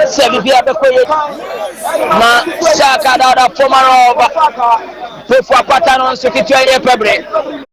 Sevilla Bekoye na Saka da Pomarova Pefwa Patanon Sekitya Pebre.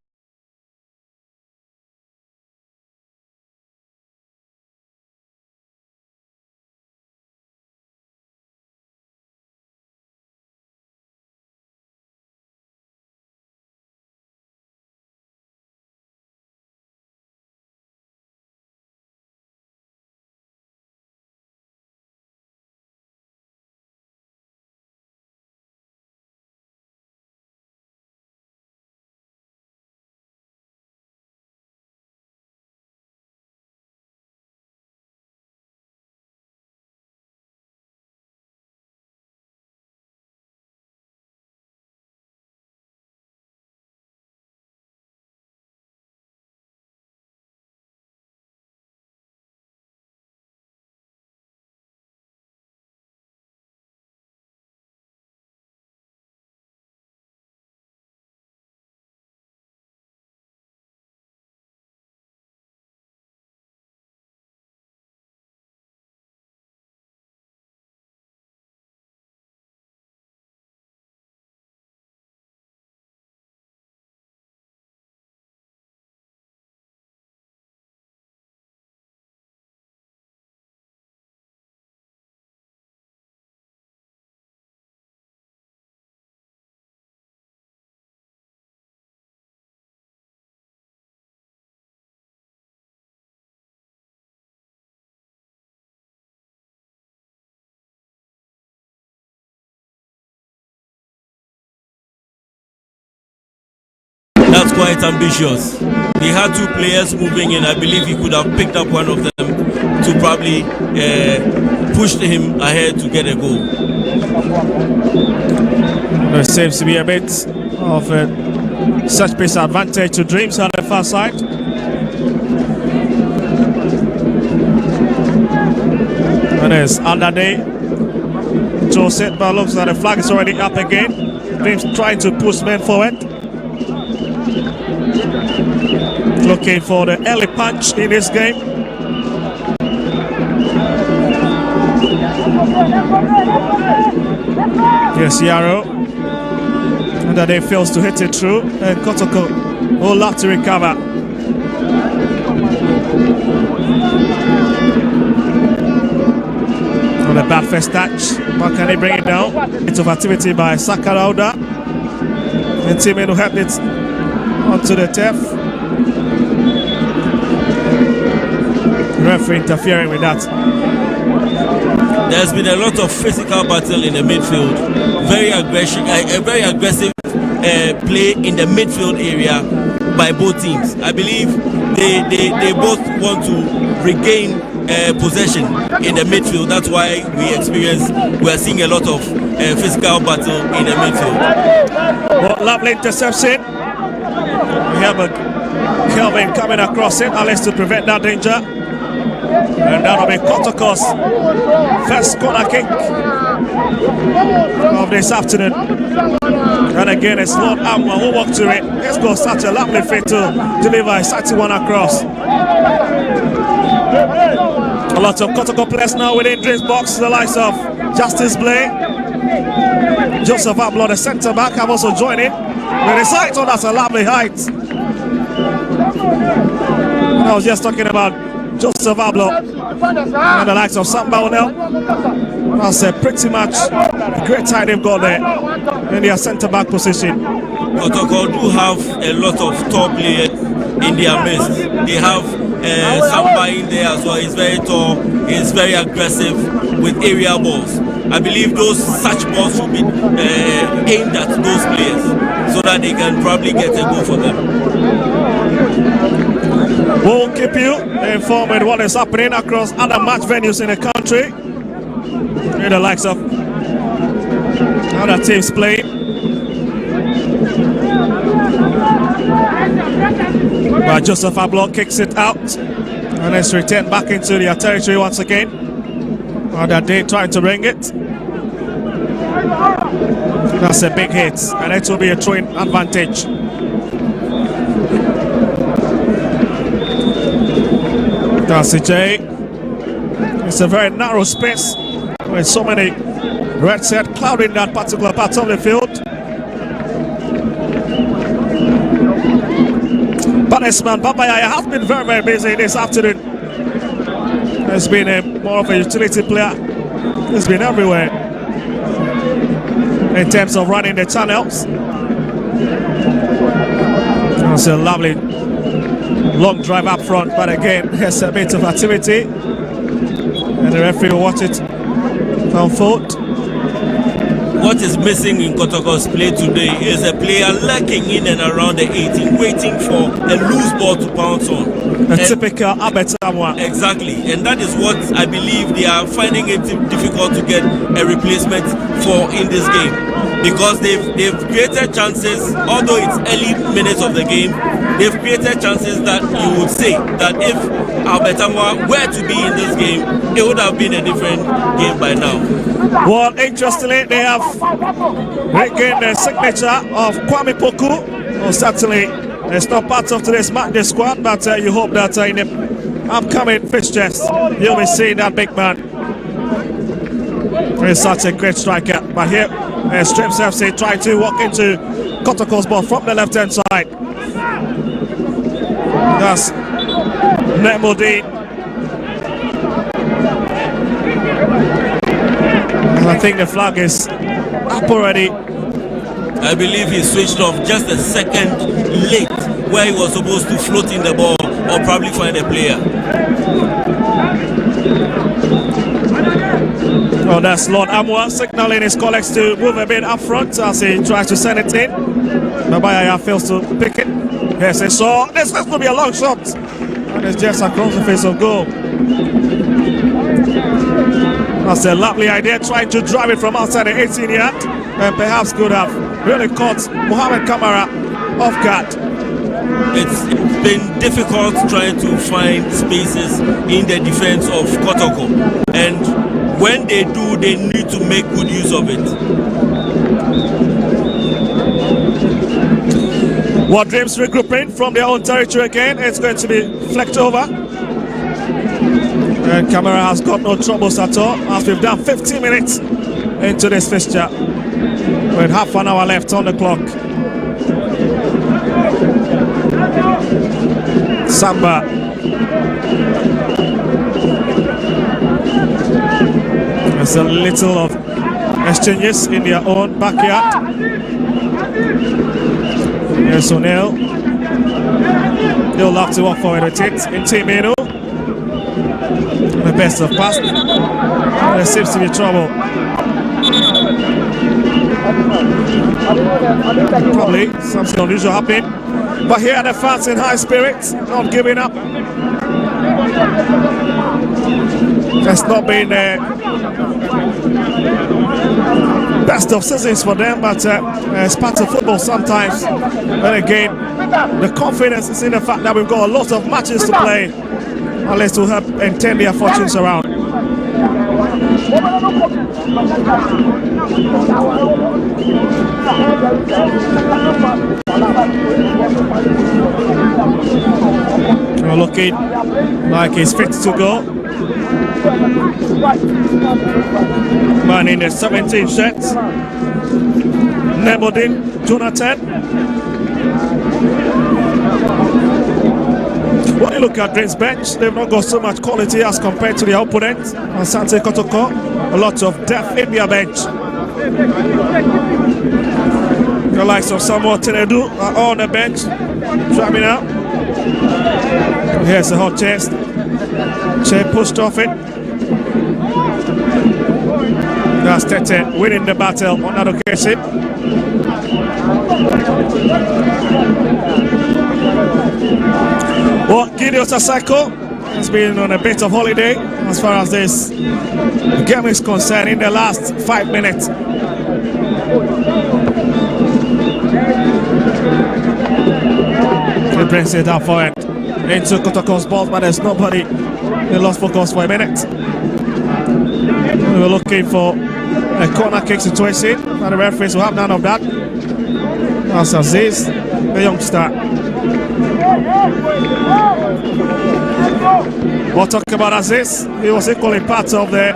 That's quite ambitious. He had two players moving in. I believe he could have picked up one of them to probably push him ahead to get a goal. There seems to be a bit of a such pace advantage to Dreams on the far side. And there's Andade. Joseph, but looks like the flag is already up again. Dreams trying to push men forward. Looking for the early punch in this game. Yes, Yarrow. And then they fails to hit it through. And Kotoko will have to recover. On a bad first touch. But can he bring it down? Bit of activity by Sakarauda. And teammate who helped it onto the turf. Referee interfering with that. There's been a lot of physical battle in the midfield. Very aggressive play in the midfield area by both teams. I believe they both want to regain possession in the midfield. That's why we are seeing a lot of physical battle in the midfield. Well, lovely interception. We have a Kelvin coming across it, Alice, to prevent that danger. And that'll be Kotoko's first corner kick of this afternoon. And again, it's Lord Amwa who walked to it. Let's go, such a lovely fit to deliver a exciting one across. A lot of Kotoko players now within Dreams box, the likes of Justice Blay, Joseph Ablo, the centre back, have also joined in. With his height, oh, that's a lovely height. And I was just talking about Joseph Ablo and the likes of Samba Onel. That's pretty much a great height they've got there in their centre back position. Kotoko do have a lot of top players in their midst. They have Samba in there as well. He's very tall, he's very aggressive with aerial balls. I believe such balls should be aimed at those players so that they can probably get a goal for them. We'll keep you informed with what is happening across other match venues in the country. In the likes of other teams playing. But Joseph Ablo kicks it out and it's returned back into their territory once again. And that they trying to bring it. That's a big hit, and it will be a throwing advantage. Darcy J It's a very narrow space with so many red set clouding that particular part of the field. But this man, Babaya, has been very busy this afternoon. He's been more of a utility player. He's been everywhere in terms of running the channels. It's a lovely long drive up front, but again, there's a bit of activity. And the referee will watch it unfold. What is missing in Kotoko's play today is a player lurking in and around the 18, waiting for a loose ball to pounce on. A typical Abetamwa. Exactly, and that is what I believe they are finding it difficult to get a replacement for in this game. Because they've created chances, although it's early minutes of the game, they've created chances that you would say that if Albertamwa were to be in this game, it would have been a different game by now. Well, interestingly, they have regained the signature of Kwame Poku. Well, certainly, it's not part of today's match day squad, but you hope that in the upcoming fixtures, you'll be seeing that big man. He's such a great striker. But here, Strips FC trying to walk into Kotoko's ball from the left-hand side. That's Nemodi. And I think the flag is up already. I believe he switched off just a second late where he was supposed to float in the ball or probably find a player. Oh, that's Lord Amwa signaling his colleagues to move a bit up front as he tries to send it in. Mabaya fails to pick it. Yes, they saw this has to be a long shot. And it's just across the face of goal. That's a lovely idea, trying to drive it from outside the 18 yard. And perhaps could have really caught Mohamed Kamara off guard. It's been difficult trying to find spaces in the defense of Kotoko. And when they do, they need to make good use of it. What Dreams regrouping from their own territory again. It's going to be flecked over. And Camera has got no troubles at all as we've done 15 minutes into this fixture with half an hour left on the clock. Samba. There's a little of exchanges in their own backyard. Here's O'Neill. They'll have to walk forward with it in Team Eno. The best of pass. There seems to be trouble. Probably something unusual happening. But here are the fans in high spirits, not giving up. That's not been the best of seasons for them, but it's part of football sometimes. But again, the confidence is in the fact that we've got a lot of matches to play, unless to help and turn their fortunes around. We're looking like he's fit to go. Man in the 17 sets. Nebodin, Jonathan. When you look at Dreams bench, they've not got so much quality as compared to their opponent. Asante Kotoko, a lot of depth in their bench. The likes of Samuel Tenedu are on the bench. Driving out. Here's the hot chest. Che pushed off it. That's Tete winning the battle on that occasion. Well, Gideon Sasako has been on a bit of holiday as far as this game is concerned in the last 5 minutes. He brings it up for it into Kotoko's ball, but there's nobody. They lost focus for a minute. We were looking for a corner kick situation, but the referees will have none of that. That's Aziz, the youngster. We'll talk about Aziz. He was equally part of the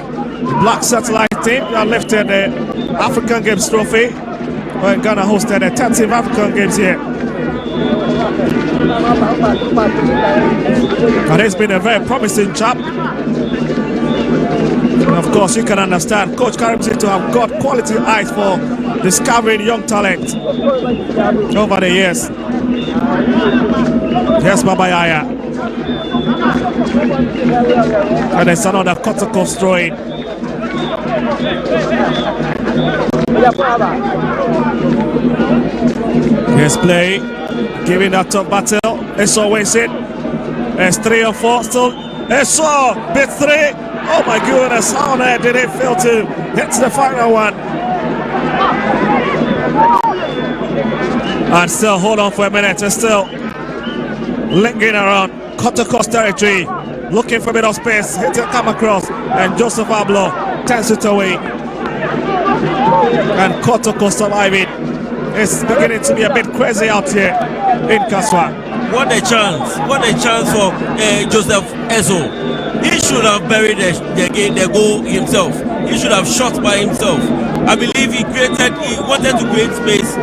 Black Satellite team that lifted the African Games trophy when Ghana hosted the 30th African Games here. And he's been a very promising chap. And of course, you can understand Coach Karim seems to have got quality eyes for discovering young talent over the years. Yes, Baba Yaya. And there's another Kotoko throwing. Yes, play. Giving that tough battle. It's always it. It's 3 or 4 still. It's bit 3. Oh my goodness, how there did it fail to hit the final one? And still hold on for a minute. It's still linking around Kotoko's territory, looking for a bit of space. Hit it, come across, and Joseph Ablo turns it away. And Kotoko surviving. It's beginning to be a bit crazy out here in Kaswa. What a chance for Joseph Ezo. He should have buried the goal himself. He should have shot by himself. I believe he wanted to create space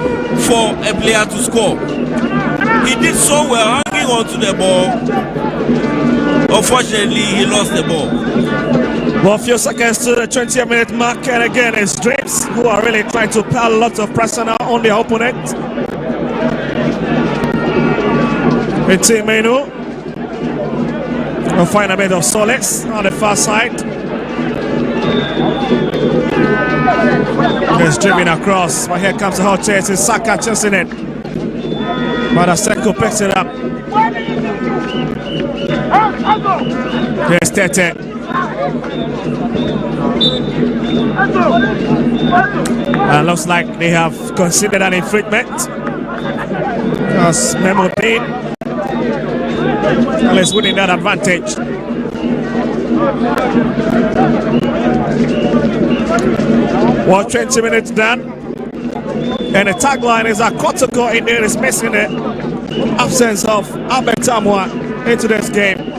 for a player to score. He did so well hanging on to the ball. Unfortunately, he lost the ball. Well, a few seconds to the 20-minute mark, and again it's Dreams who are really trying to pile lots of pressure now on their opponent. It's Team Menu will find a bit of solace on the far side. It's driven across, but here comes the hot chase. It's Saka chasing it. But Aseko picks it up. Here's Tete. And looks like they have considered an infringement. Because Memo Dean is winning that advantage. Well, 20 minutes done. And the tagline is that Kotoko in there is missing the absence of Albert Tamwa into this game.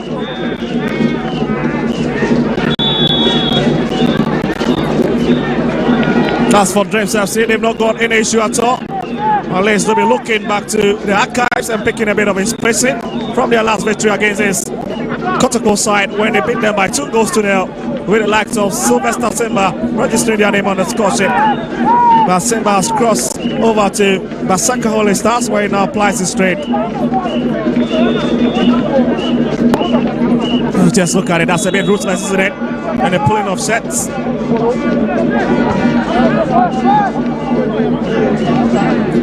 As for Dreams FC, they've not got any issue at all. Unless they'll be looking back to the archives and picking a bit of inspiration from their last victory against this Kotoko side when they beat them by 2-0 with the likes of Sylvester Simba registering their name on the score sheet. But Simba has crossed over to Basaka Holy Stars where he now applies his trade. Just look at it, that's a bit ruthless, isn't it? And the pulling of sets.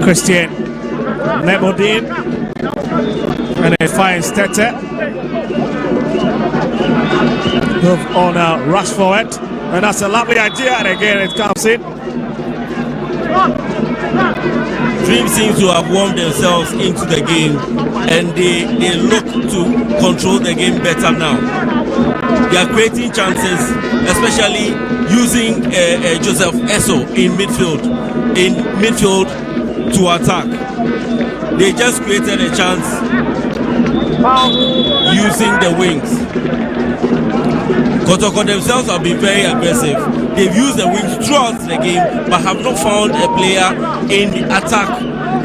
Christian Nebodin, and he finds Tete. Move on now, rush forward, and that's a lovely idea, and again it comes in. Dream seems to have warmed themselves into the game, and they look to control the game better now. They are creating chances, especially using Joseph Esso in midfield to attack. They just created a chance using the wings. Kotoko themselves have been very aggressive. They've used the wings throughout the game, but have not found a player in the attack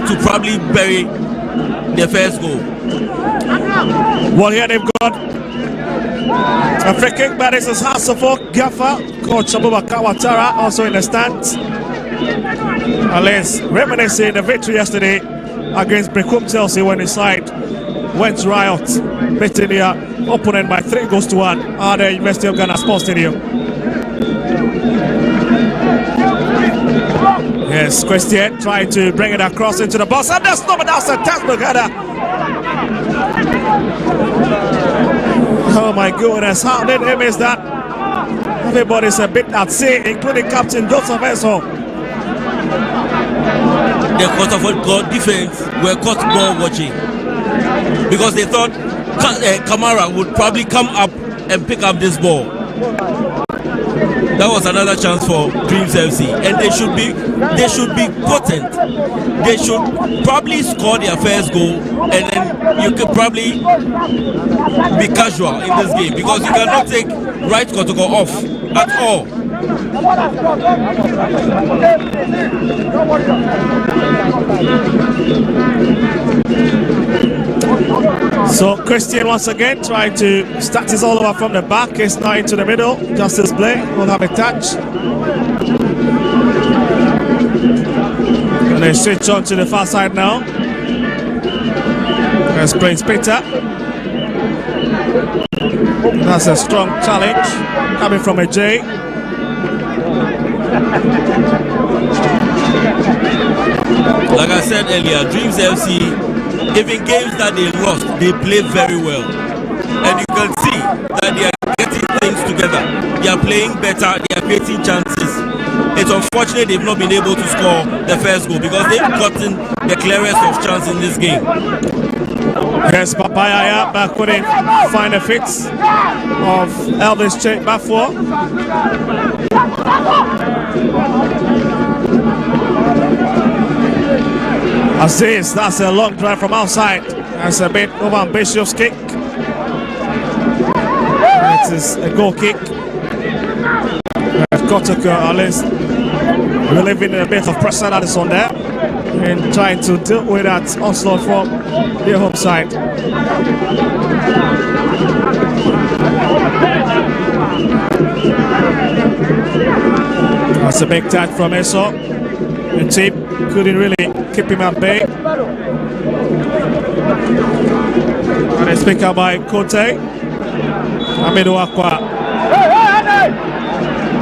to probably bury the first goal. Well, here they've got a free kick, but this is Hasselhoff Gaffer. Coach Abubakar Watara also in the stands. Unless reminiscing the victory yesterday against Brecum Chelsea when his side went riot, beating their opponent by 3-1 at the University of Ghana Sports Stadium. Yes, Christian trying to bring it across into the box, and that's not a textbook header. Oh my goodness, how did he miss that? Everybody's a bit at sea, including Captain Joseph Esso. The Kotoko defense were caught ball watching because they thought Kamara would probably come up and pick up this ball. That was another chance for Dreams FC, and they should be potent. they should probably score their first goal, and then you could probably be casual in this game, because you cannot take right Kotoko off at all. So Christian once again trying to start this all over from the back. It's now into the middle. Justice Blay will have a touch. And they switch on to the far side now. There's Prince Peter. That's a strong challenge coming from a J. Like I said earlier, Dreams FC, even games that they lost, they play very well. And you can see that they are getting things together. They are playing better, they are creating chances. It's unfortunate they've not been able to score the first goal, because they've gotten the clearest of chance in this game. Yes, Papaya back couldn't find a fix of Elvis Che Bafo. Aziz, that's a long drive from outside. That's a bit of ambitious kick. It is a goal kick. Kotoko at least relieving a bit of pressure that is on there and trying to deal with that onslaught from their home side. That's a big touch from Eso. The team couldn't really keep him at bay. And it's picked up by Kote. Amido Akwa.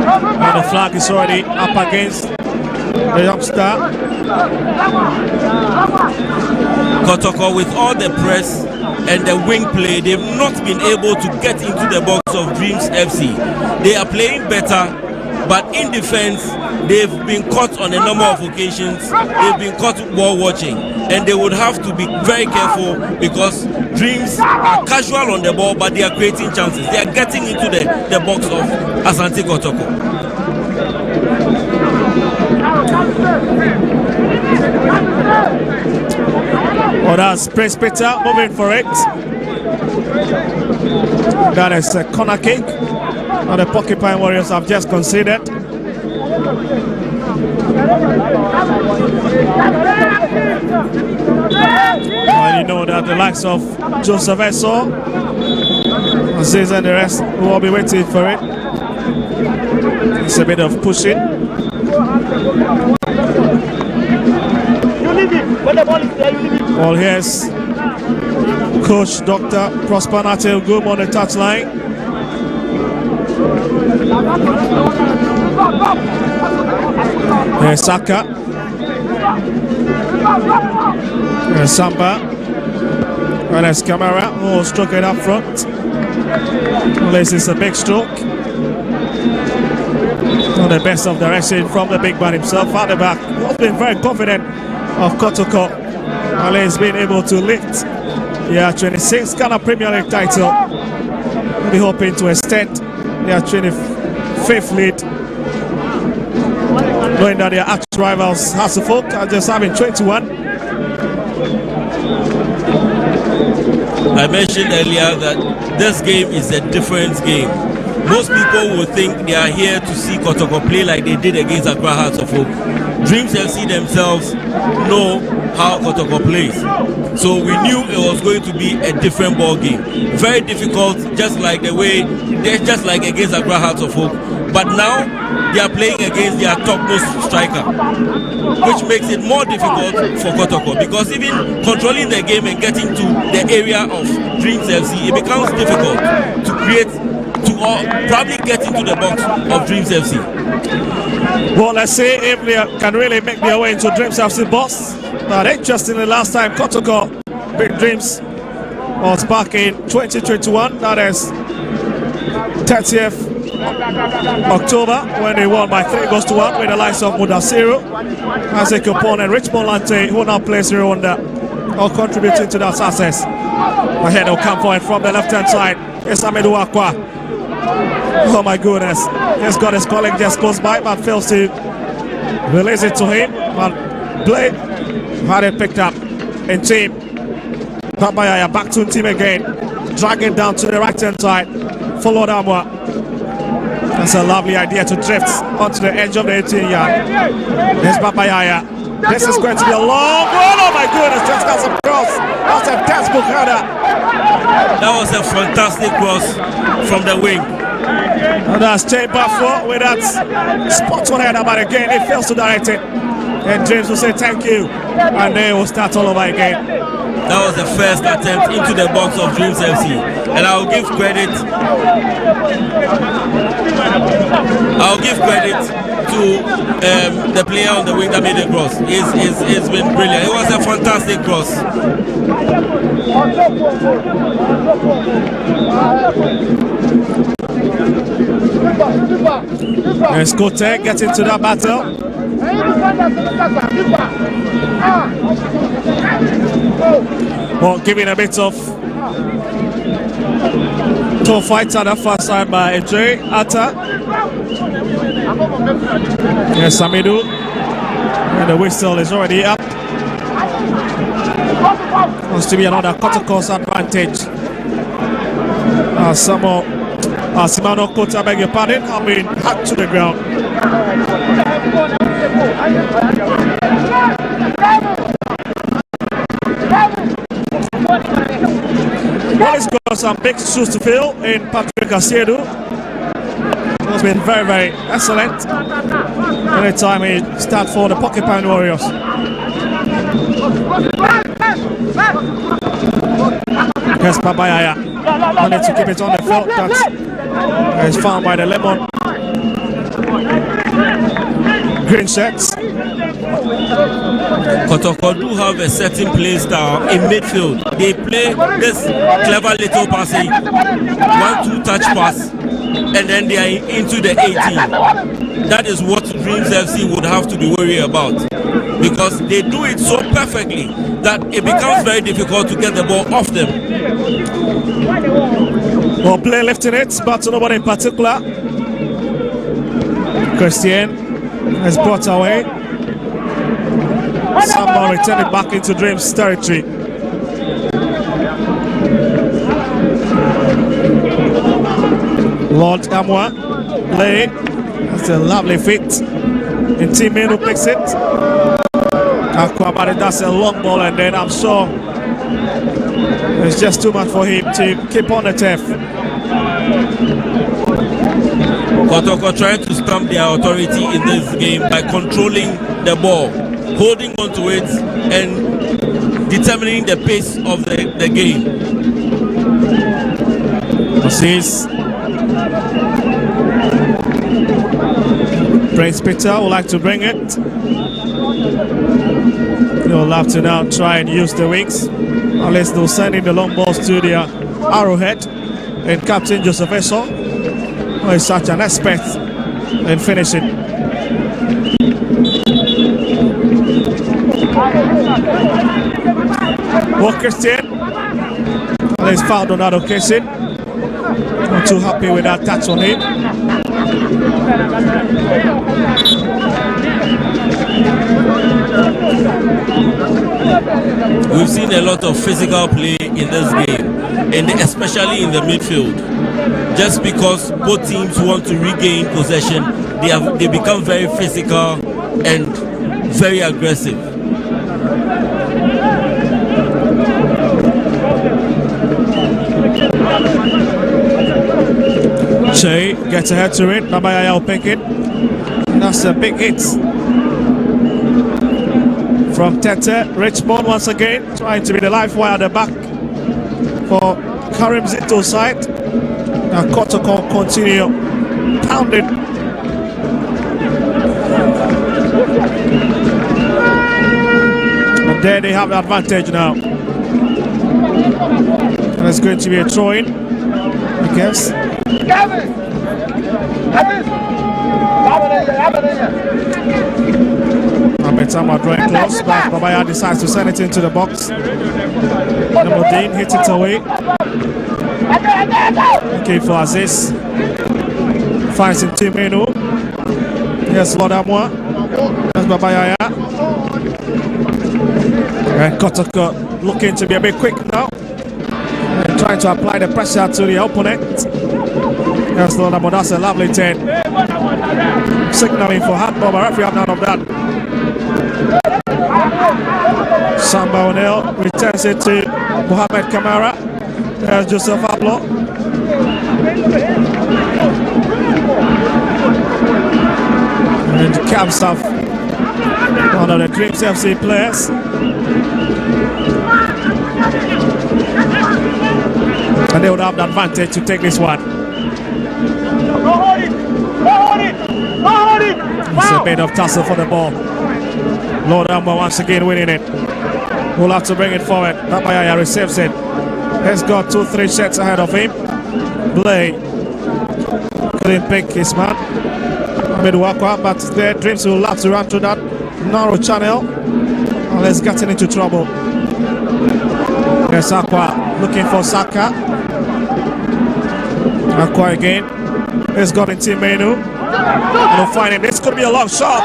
And the flag is already up against the youngster. Kotoko, with all the press and the wing play, they've not been able to get into the box of Dreams FC. They are playing better, but in defense, they've been caught on a number of occasions. They've been caught ball watching, and they would have to be very careful, because Dreams are casual on the ball, but they are creating chances. They are getting into the box of Asante Kotoko. Oh, that's Prince Peter moving for it. That is a corner kick. And the Porcupine Warriors have just conceded. And you know that the likes of Joseph Eso, Aziz and the rest will all be waiting for it. It's a bit of pushing. Well, here's Coach Dr. Prosper Natel Gum on the touchline. There's Saka. There's Samba. And there's Camara, who will stroke it up front. Well, this is a big stroke. Not the best of direction from the big man himself at the back. He's been very confident of Kotoko. And he's been able to lift their 26th Ghana Premier League title. We'll be hoping to extend their 25th lead, knowing that their arch rivals Hasselfolk are just having 21. I mentioned earlier that this game is a different game. Most people will think they are here to see Kotoko play like they did against Accra Hearts of Oak. Dreams FC themselves know how Kotoko plays. So we knew it was going to be a different ball game. Very difficult, just like against Accra Hearts of Oak. But now they are playing against their topmost striker, which makes it more difficult for Kotoko, because even controlling the game and getting to the area of Dreams FC, it becomes difficult to create, probably get into the box of Dreams FC. Well, let's see if they can really make their way into Dreams FC box. But interestingly, last time Kotoko beat Dreams was back in 2021. That is 30th October, when they won by 3-1 with the likes of Mudasiru, Isaac Opon and Richmond Lante, who now plays in Rwanda, all contributing to that success. Ahead will come for it from the left-hand side. It's Amido Akwa. Oh my goodness. He's got his colleague just close by, but fails to release it to him. But play. Had it picked up in team. Babayaya back to team again. Dragging down to the right hand side. Follow Amwa. That's a lovely idea to drift onto the edge of the 18-yard. There's Babayaya. This is going to be a long run. Oh my goodness, just comes across. That's a textbook header. That was a fantastic cross from the wing. And that's Jay Buffalo with that spot on header, but again it fails to direct it. And James will say thank you, and they will start all over again. That was the first attempt into the box of Dreams FC, and I'll give credit to the player on the wing that made the cross. It's been brilliant. It was a fantastic cross. There's Kotoko gets into that battle. Well, giving a bit of tough fight on the first side by Jay Atta. Yes, Samidu. And the whistle is already up. Wants to be another Kotoko's advantage. Simano Kota, beg your pardon, have been hacked to the ground. Well, he's got some big shoes to fill in Patrick Asiedu. Has been very, very excellent. Anytime he starts for the Porcupine Warriors. Yes, Babayaya. Wanted to keep it on the field. That is found by the lemon green shirts. Kotoko do have a certain play style in midfield. They play this clever little passing, 1-2 touch pass, and then they are into the 18. That is what Dreams FC would have to be worried about, because they do it so perfectly that it becomes very difficult to get the ball off them. Well, play lifting it, but nobody in particular. Christian is brought away. Someone returning back into Dreams territory. Lord Amwa, play. That's a lovely fit. In team who picks it. Aquabari does a long ball, and then I'm sure it's just too much for him to keep on the turf. Kotoko trying to stamp their authority in this game by controlling the ball, holding on to it, and determining the pace of the game. Assis. Prince Peter would like to bring it. He'll have to now try and use the wings, unless they'll send in the long balls to the arrowhead. And Captain Joseph Esso, who is such an expert in finishing. Well, Christian is fouled on that occasion. Not too happy with that touch on him. We've seen a lot of physical play in this game, and especially in the midfield. Just because both teams want to regain possession, they become very physical and very aggressive. Che gets ahead to it. Babayaya will pick it. That's a big hit from Tete. Richmond once again trying to be the life wire at the back for Karim Zito's side. Now Kotoko continue pounding. And there they have the advantage now. And it's going to be a throw-in, I guess. Ametama drawing close, but Babaya decides to send it into the box. Namodine hits it away. Okay, for Aziz. Finds in Timenu. Yes, Lord Amwa. Yes, Babaya. And Kotoko looking to be a bit quick now. And trying to apply the pressure to the opponent. Yes, Lord, but that's a lovely 10. Signaling for handball, but referee have none of that. Samba O'Neill returns it to Mohamed Kamara. There's Joseph Ablo. And Camstaff, one of the Dreams FC players. And they would have the advantage to take this one. It's a bit of tussle for the ball. Lord Elmer once again winning it. We'll have to bring it forward. Tabayaya receives it. He's got 2-3 shots ahead of him. Blay couldn't pick his man. Midwakwa, but their Dreams will have to run through that narrow channel unless getting into trouble. There's Aqua looking for Saka. Aqua again. He's got in team menu. We'll find him. This could be a long shot.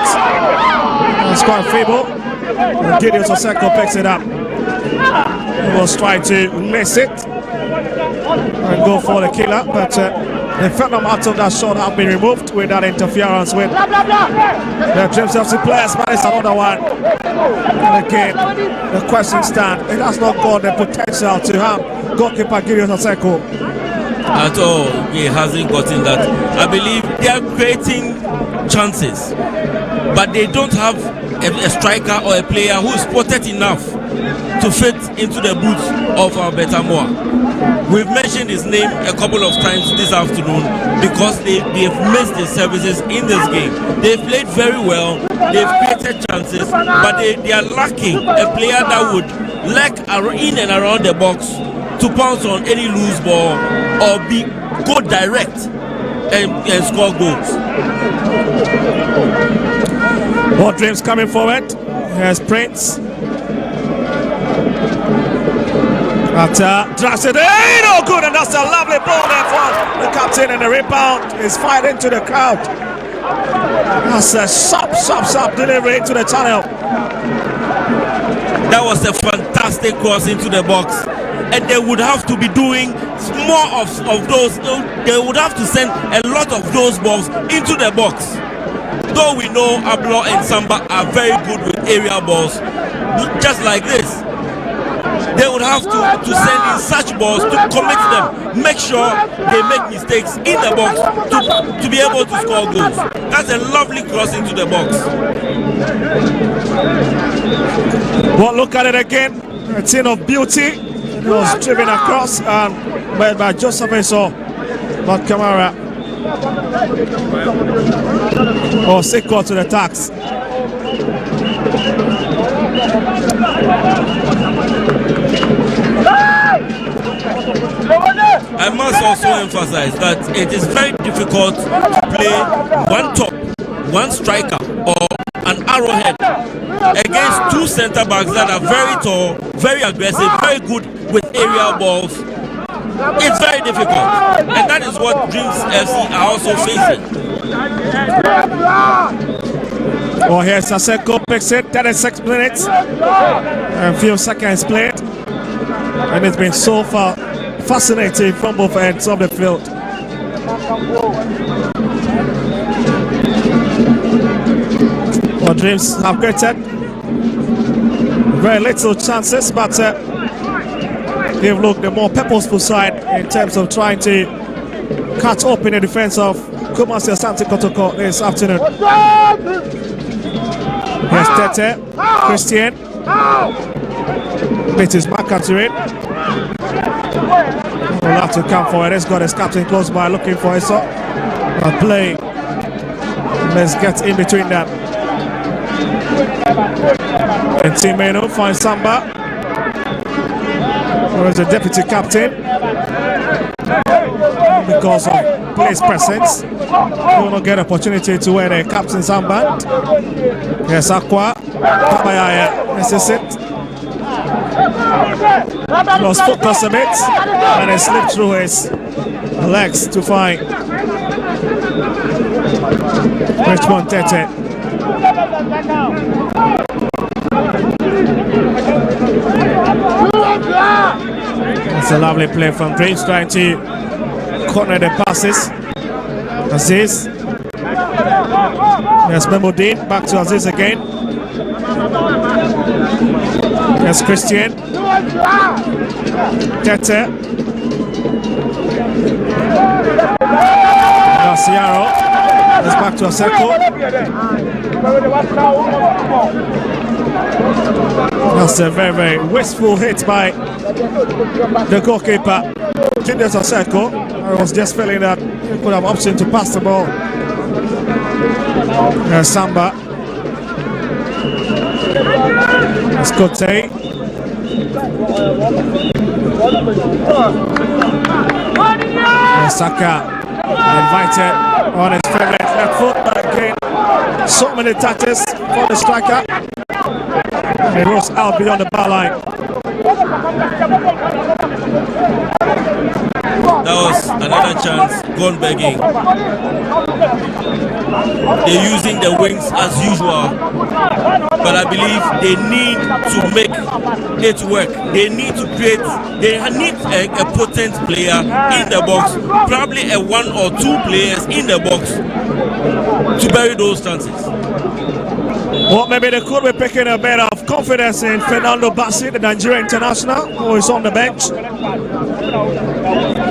It's quite feeble. Gideon Soseko picks it up. He was trying to miss it and go for the killer, but the phantom out of that shot have been removed with that interference with the Dreams FC players, but it's another one. And again, the question stands. It has not got the potential to have goalkeeper Gideon Soseko. At all, he hasn't gotten that. I believe they are creating chances, but they don't have a striker or a player who is spotted enough to fit into the boots of Alberta Moore. We've mentioned his name a couple of times this afternoon because they have missed their services in this game. They've played very well, they've created chances, but they are lacking a player that would lurk in and around the box to pounce on any loose ball or go direct and score goals. More Dreams coming forward. Here's Prince. Drives it in, oh good, and that's a lovely ball there for the captain, and the rebound is fired into the crowd. That's a sharp delivery into the channel. That was a fantastic cross into the box, and they would have to be doing more of those. They would have to send a lot of those balls into the box. Though we know Ablo and Samba are very good with aerial balls, just like this. They would have to send in such balls to commit them, make sure they make mistakes in the box to be able to score goals. That's a lovely cross into the box. Well, look at it again. A scene of beauty. It was driven across by Joseph Eso, not Kamara. Oh, Seko to the tax. I must also emphasize that it is very difficult to play one top, one striker or an arrowhead against two centre backs that are very tall, very aggressive, very good with aerial balls. It's very difficult, and that is what Dreams FC are also facing. Well, here's Soseko picks it, 36 minutes and few seconds played, and it's been so far fascinating from both ends of the field. Well, Dreams have created very little chances, but they've looked the more purposeful side in terms of trying to cut open the defense of Kumasi Asante Kotoko this afternoon. Here's Tete, Christian. It is Makaturin. Will have to come forward. He's got his captain close by looking for his play. Let's get in between them. And Team Meno finds Samba. Who is the deputy captain. Because of place presence, he will not get opportunity to wear the captain's armband. Yes, Aqua. This is it. Lost focus a bit, and he slipped through his legs to find Richmond Tete. It's a lovely play from Dreams, trying to corner the passes. Aziz. Yes, Memodine. Back to Aziz again. Yes, Christian. Tete. Garciaro. It's back to Aseko. That's a very, very wasteful hit by the goalkeeper, Julius Aseko. I was just feeling that he could have option to pass the ball. Samba. Skote. Saka invited on his favorite left foot, but again, so many touches for the striker. It was out beyond the bar line. That was another chance gone begging. They're using the wings as usual, but I believe they need to make it work. They need to create, they need a potent player in the box, probably a 1 or 2 players in the box to bury those chances. Well, maybe they could be picking a bit of confidence in Fernando Bassi, the Nigerian international, who is on the bench.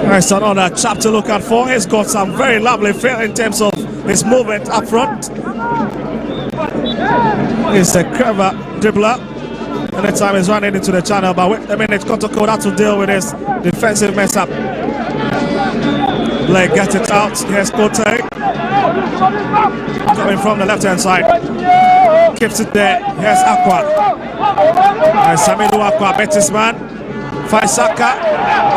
That's another chap to look out for. He's got some very lovely feel in terms of his movement up front. He's a clever dribbler. Anytime he's running into the channel, but wait a minute, Kotoko has to deal with his defensive mess up. Blake gets it out. Here's Kote. Coming from the left-hand side. Keeps it there. Here's Aqua. Samidu Aqua, Betis man. Faisaka.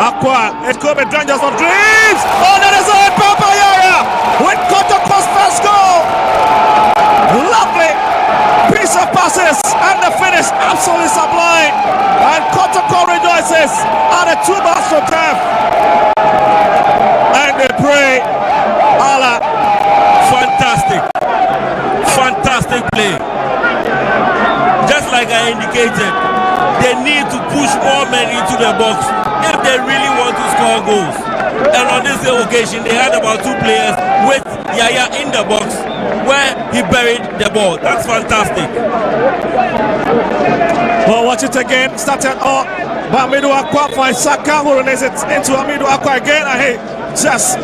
Aqua. It could be dangerous for Dreams. Oh, that is it. Papayaya with Kotoko's first goal. Lovely piece of passes. And the finish absolutely sublime. And Kotoko rejoices at the 2 bars from Kev. And they pray. Allah. Fantastic. Fantastic play. Just like I indicated, they need to push more men into the box if they really want to score goals. And on this occasion, they had about 2 players with Yaya in the box where he buried the ball. That's fantastic. Well, watch it again. Started off by Amidu Aqua for Saka, who releases it into Amidu Aqua again. And he just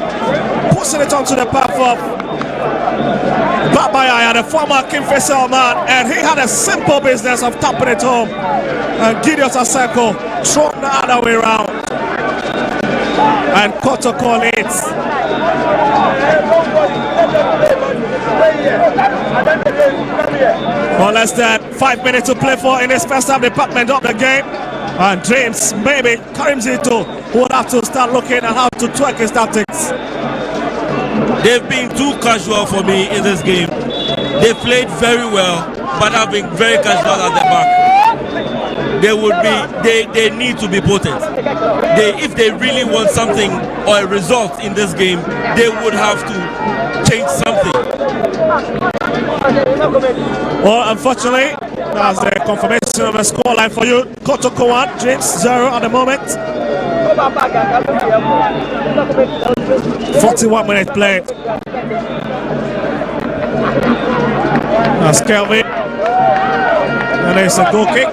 pushing it onto the path of Babaya, the former King Faisal man, and he had a simple business of tapping it home. And Gideon Aseko thrown the other way around. And Kotoko leads. Well, less than 5 minutes to play for in this first half department of the game. And James, maybe Karimzito would have to start looking at how to twerk his tactics. They've been too casual for me in this game. They played very well, but have been very casual at the back. They would be, they need to be potent. If they really want something or a result in this game, they would have to change something. Well, unfortunately, that's the confirmation of the scoreline for you. Kotoko 1, James 0 at the moment. 41 minutes played. That's Kelvin. And there's a goal kick.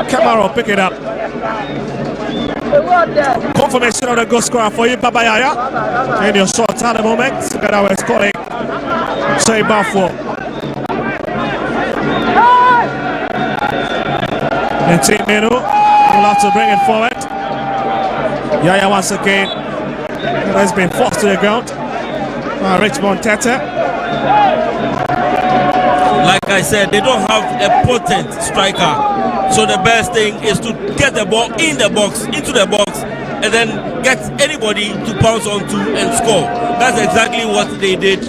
Camaro pick it up. Confirmation of the goal scorer for you, Babayaya. And your shot at the moment. Together with scoring. Say Bafo. And Team Menu will have to bring it forward. Yaya once again has been forced to the ground. Richmond Tete. Like I said, they don't have a potent striker. So the best thing is to get the ball in the box, into the box, and then get anybody to pounce onto and score. That's exactly what they did.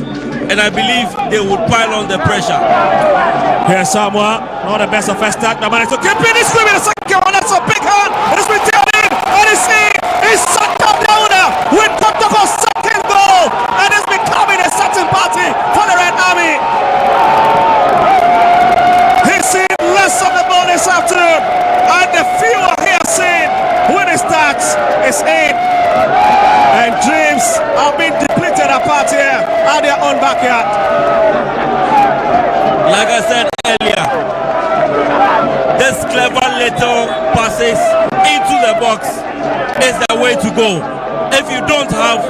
And I believe they would pile on the pressure. Here's Samoa, not the best of first start. The man is to keep in his screen. The second one, that's a big hand. It's been taken in. And he's sucked up down with Kotoko's second goal. And it's becoming a certain party for the Red Army. He's seen less of the ball this afternoon. And the fewer he has seen with his stats is passes into the box is the way to go. If you don't have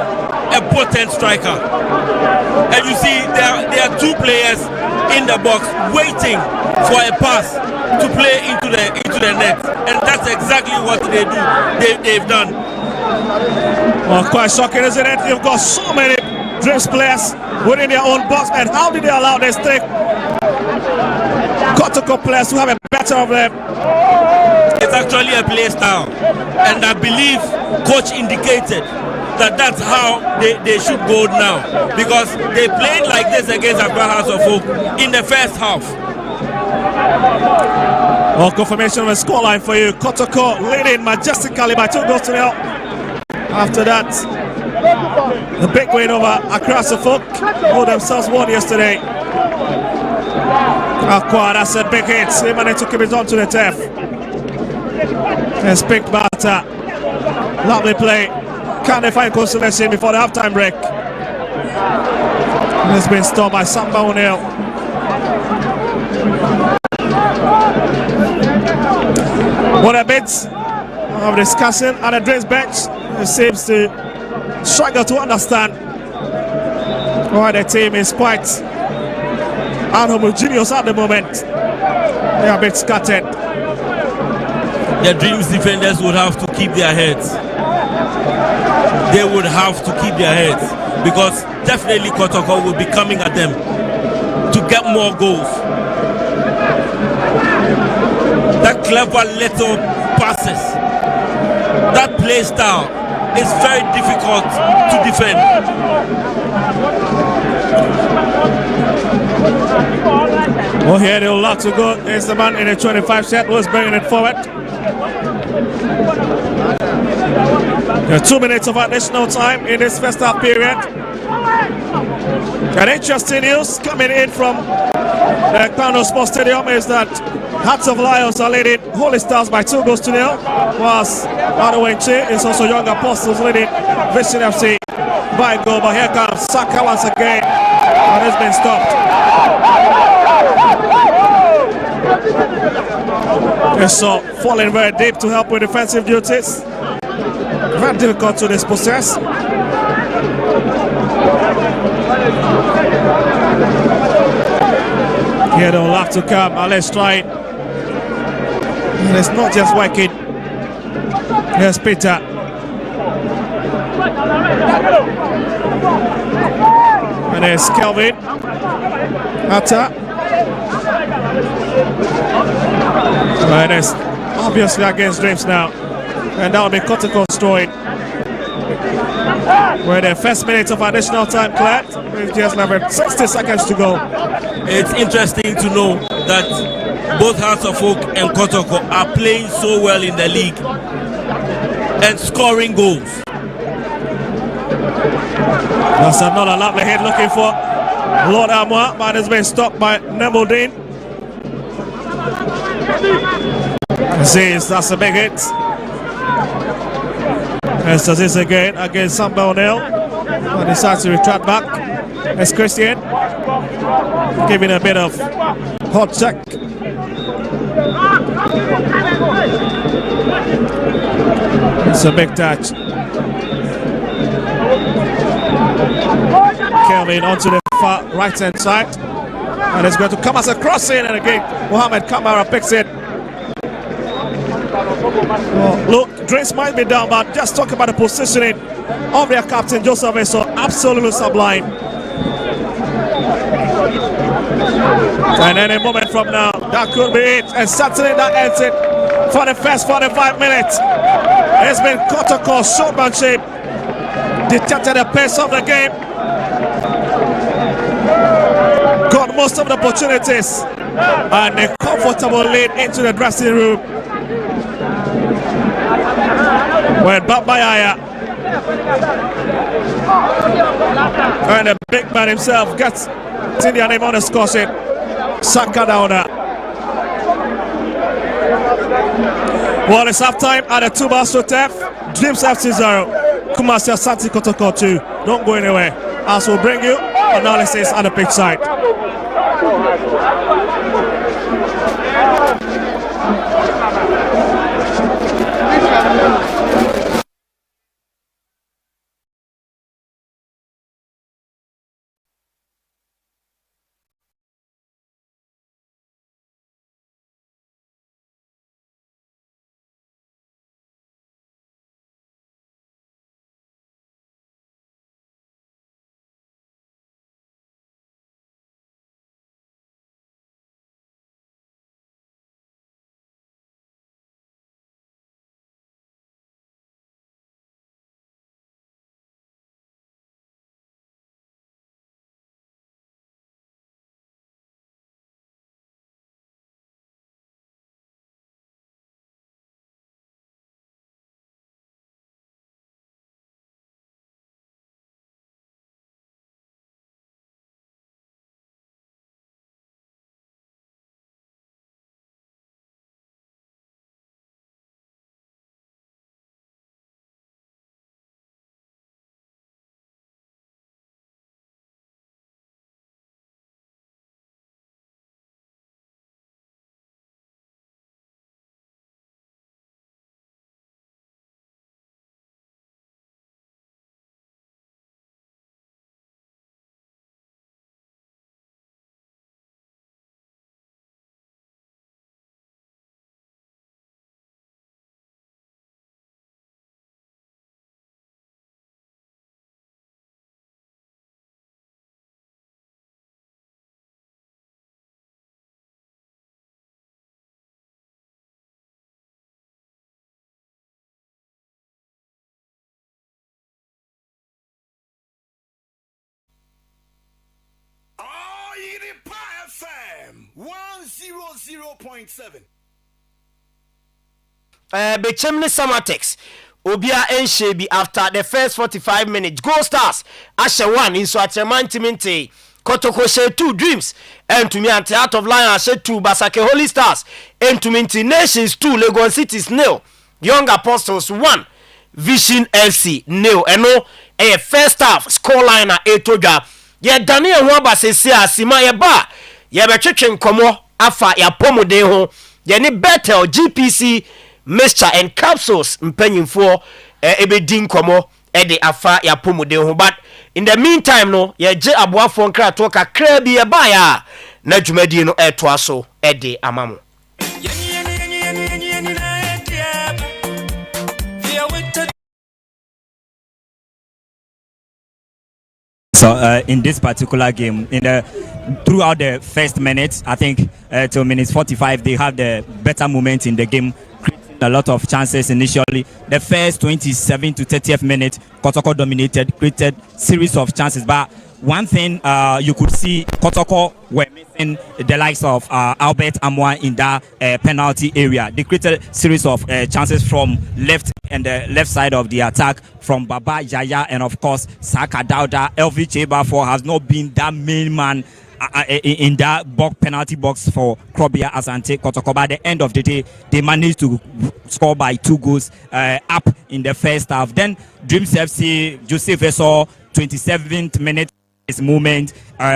a potent striker, and you see there are two players in the box waiting for a pass to play into the net, and that's exactly what they've done. Well, quite shocking, isn't it? You've got so many Dreams players within their own box, and how did they allow this three Kotoko players to have a better of them? It's actually a play style, and I believe coach indicated that that's how they should go now, because they played like this against Accra House of Folk in the first half. Well, confirmation of a scoreline for you. Kotoko leading majestically by 2-0. After that, the big win over Accra House of Folk, who themselves won yesterday. Aqua, that's a big hit. He managed to keep it on to the turf. It's picked batter. Lovely play. Can they find consolation before the halftime break? It's been stopped by Samba O'Neill. What a bit of discussion at the Dreams bench. It seems to struggle to understand why the team is quite unhomogeneous at the moment. They are a bit scattered. The Dreams defenders would have to keep their heads. They would have to keep their heads, because definitely Kotoko will be coming at them to get more goals. That clever little passes, that play style is very difficult to defend. Well, here they'll like to go. There's the man in the 25 shirt who's bringing it forward. There are 2 minutes of additional time in this first half period. And interesting news coming in from the Kano Sports Stadium is that Hearts of Lions are leading Holy Stars by 2-0, whilst Adowenche is also Young Apostles leading Vision FC by a goal. But here comes Saka once again, and it's been stopped. And so falling very deep to help with defensive duties. Very difficult to dispossess. Here they'll have to come, and let's try it. And it's not just working. Here's Peter. And there's Kelvin. Atta. And it's obviously against Dreams now. And that will be Kotoko's throwing. Where the first minute of additional time cleared. We've just left 60 seconds to go. It's interesting to know that both Hearts of Folk and Kotoko are playing so well in the league and scoring goals. That's another lovely hit looking for Lord Amwa, but it's been stopped by Nemuddin. Says that's a big hit. And so this again against Samba O'Neill. And decides to retract back. It's Christian giving a bit of hot check. It's a big touch. Kelvin onto the far right hand side, and it's going to come as a crossing, and again Mohamed Kamara picks it. Well, look, Dreams might be down, but just talk about the positioning of their captain Joseph Eso, absolutely sublime. And any moment from now, that could be it, and certainly that ends it for the first 45 minutes. It's been Kotoko's showmanship dictated the pace of the game. Got most of the opportunities and a comfortable lead into the dressing room. When Babayaya and the big man himself gets India name on the score sheet. Saka down there. Well, it's half time at the 2 bars to turf. Dreams FC 0, Kumasi Asante Kotoko 2. Don't go anywhere, as we'll bring you analysis at the pitch side. FM 100.7. Bechemni Samatex. Obia Enshebi after the first 45 minutes. Goal Stars. Ashe 1 in Swatcherman Timinti. Kotoko she 2 Dreams. And to me anti out of line Ashe 2 Basake Holy Stars. And to Minti Nations 2 Legon Cities nil. Young Apostles 1. Vision FC nil. And no first half scoreline at Etoja. Ye Daniel Wamba se Sima ye ba. Ye betwetwe nkomo afa ya pomode ho. Ye ni Betel GPC mixture and capsules mpanyimfo ebedi nkomo de afa ya pomode ho. But in the meantime no ye je aboafo nkrato kakra bi ye ba ya na dwumadi no etoa so de amamo. So in this particular game, throughout the first minutes, I think till minutes 45, they have the better moment in the game, creating a lot of chances initially. The first 27 to 30th minute, Kotoko dominated, created series of chances. But one thing you could see, Kotoko were missing the likes of Albert Amwa in that penalty area. They created series of chances from left and the left side of the attack from Baba Yaya and of course Saka Dauda. Elvi Cheba has not been that main man in that penalty box for Krobia Asante Kotoko. By the end of the day, they managed to score by 2 goals up in the first half. Then Dreams FC, Joseph Esso, 27th minute moment,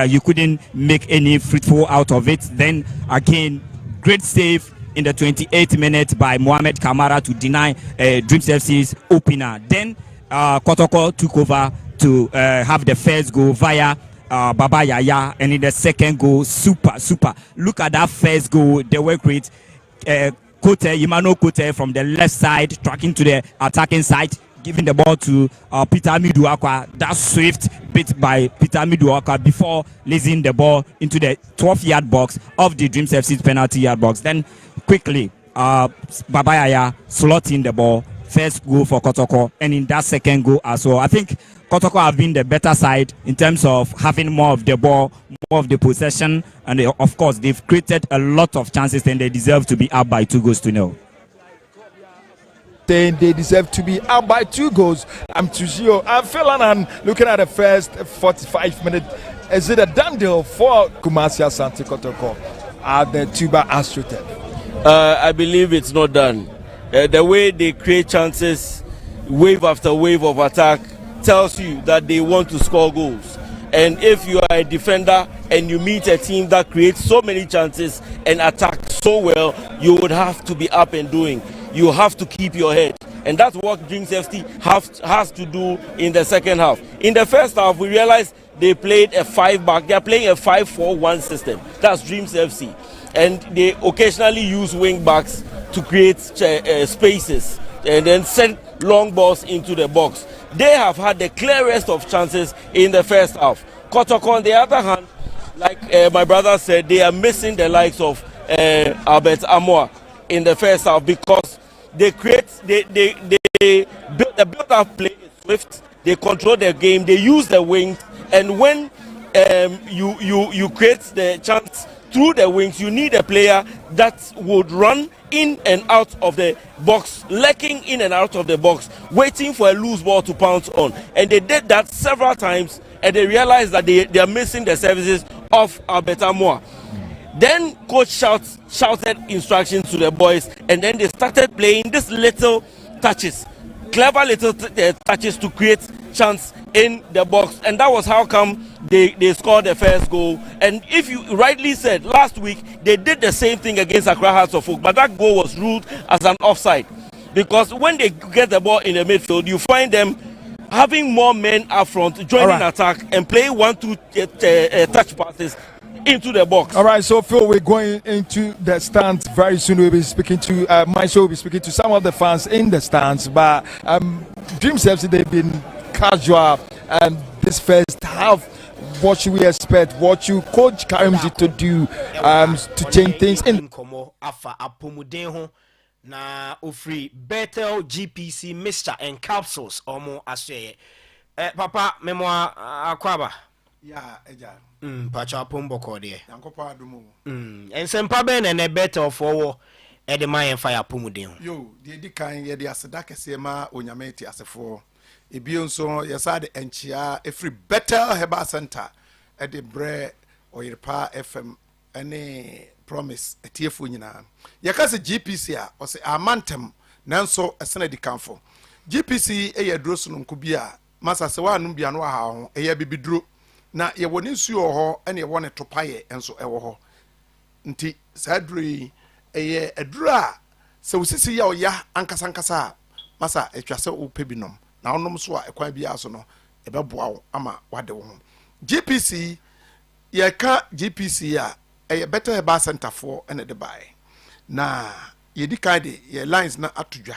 you couldn't make any fruitful out of it. Then again, great save in the 28th minute by Mohamed Kamara to deny Dreams FC's opener. Then Kotoko took over to have the first goal via Baba Yaya, and in the second goal, super. Look at that first goal, the work rate. Imano Kote from the left side, tracking to the attacking side, giving the ball to Peter Miduakwa. That swift bit by Peter Miduakwa before releasing the ball into the 12-yard box of the Dreams FC's penalty yard box. Then quickly, Baba Yaya slotting the ball. First goal for Kotoko, and in that second goal as well. I think Kotoko have been the better side in terms of having more of the ball, more of the possession, and of course they've created a lot of chances, and they deserve to be up by 2-0. Then they deserve to be up by 2 goals. I'm Tuzio. I'm feeling and looking at the first 45 minutes. Is it a done deal for Kumasi Asante Kotoko at the Tuba AstroTurf? I believe it's not done. The way they create chances, wave after wave of attack, tells you that they want to score goals. And if you are a defender and you meet a team that creates so many chances and attacks so well, you would have to be up and doing. You have to keep your head. And that's what Dreams FC has to do in the second half. In the first half, we realized they played a 5-back. They are playing a 5-4-1 system. That's Dreams FC. And they occasionally use wing backs to create spaces and then send long balls into the box. They have had the clearest of chances in the first half. Kotoko, on the other hand, like my brother said, they are missing the likes of Albert Amoa in the first half because they build the build-up play is swift. They control the game. They use the wings, and when you create the chance through the wings, you need a player that would run in and out of the box, lurking in and out of the box, waiting for a loose ball to pounce on. And they did that several times, and they realized that they are missing the services of Albert Amoa. Then coach shouted instructions to the boys, and then they started playing these little touches, clever little touches to create chance in the box, and that was how come they scored the first goal. And if you rightly said, last week they did the same thing against Accra Hearts of Oak, but that goal was ruled as an offside because when they get the ball in the midfield, you find them having more men up front, joining attack and playing 1-2 touch passes into the box. All right, so Phil, we're going into the stands very soon. We'll be speaking to myself will be speaking to some of the fans in the stands, but Dreams FC, they've been casual, and this first half, what should we expect? What should Coach Karimzi to do to change things in? Na ofri Bethel GPC mixture and capsules omo asye papa memoa akwaba ya eja pacha pombo kode yankopa adumu ensempa be na Bethel fowo e de man fire pomuden yo di kan ye de aseda kese ma onyameti asefo ebio nso yesade enchia efri Bethel Herbal Center e de bre oyirpa FM ene promise etiefo nyina yakase GPC a o se amantem nanso esena di kanfo GPC eye droso no nkubia masa se wa anu bia no ha ho eye bibidro na ye woni nsuo ho ene ye woni topaye enso ewo ho nti sadri eye adura se usisi ya oya ankasa masa etwase opebinom na onom so a ekwan bia so no ebeboa wo ama wade wo GPC ye ka GPC a eye better Herbal Center for ene de bai na ye di kade ye lines na atudwa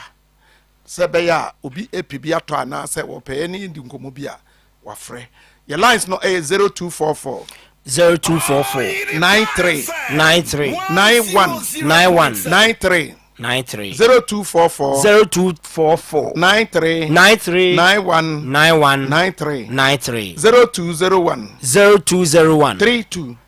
se be ya obi epibi ato ana se wo pe ni ndi nkomo bia wa frɛ ye lines no 0244 0244 93 93 91 93 0244 93 91 93 0201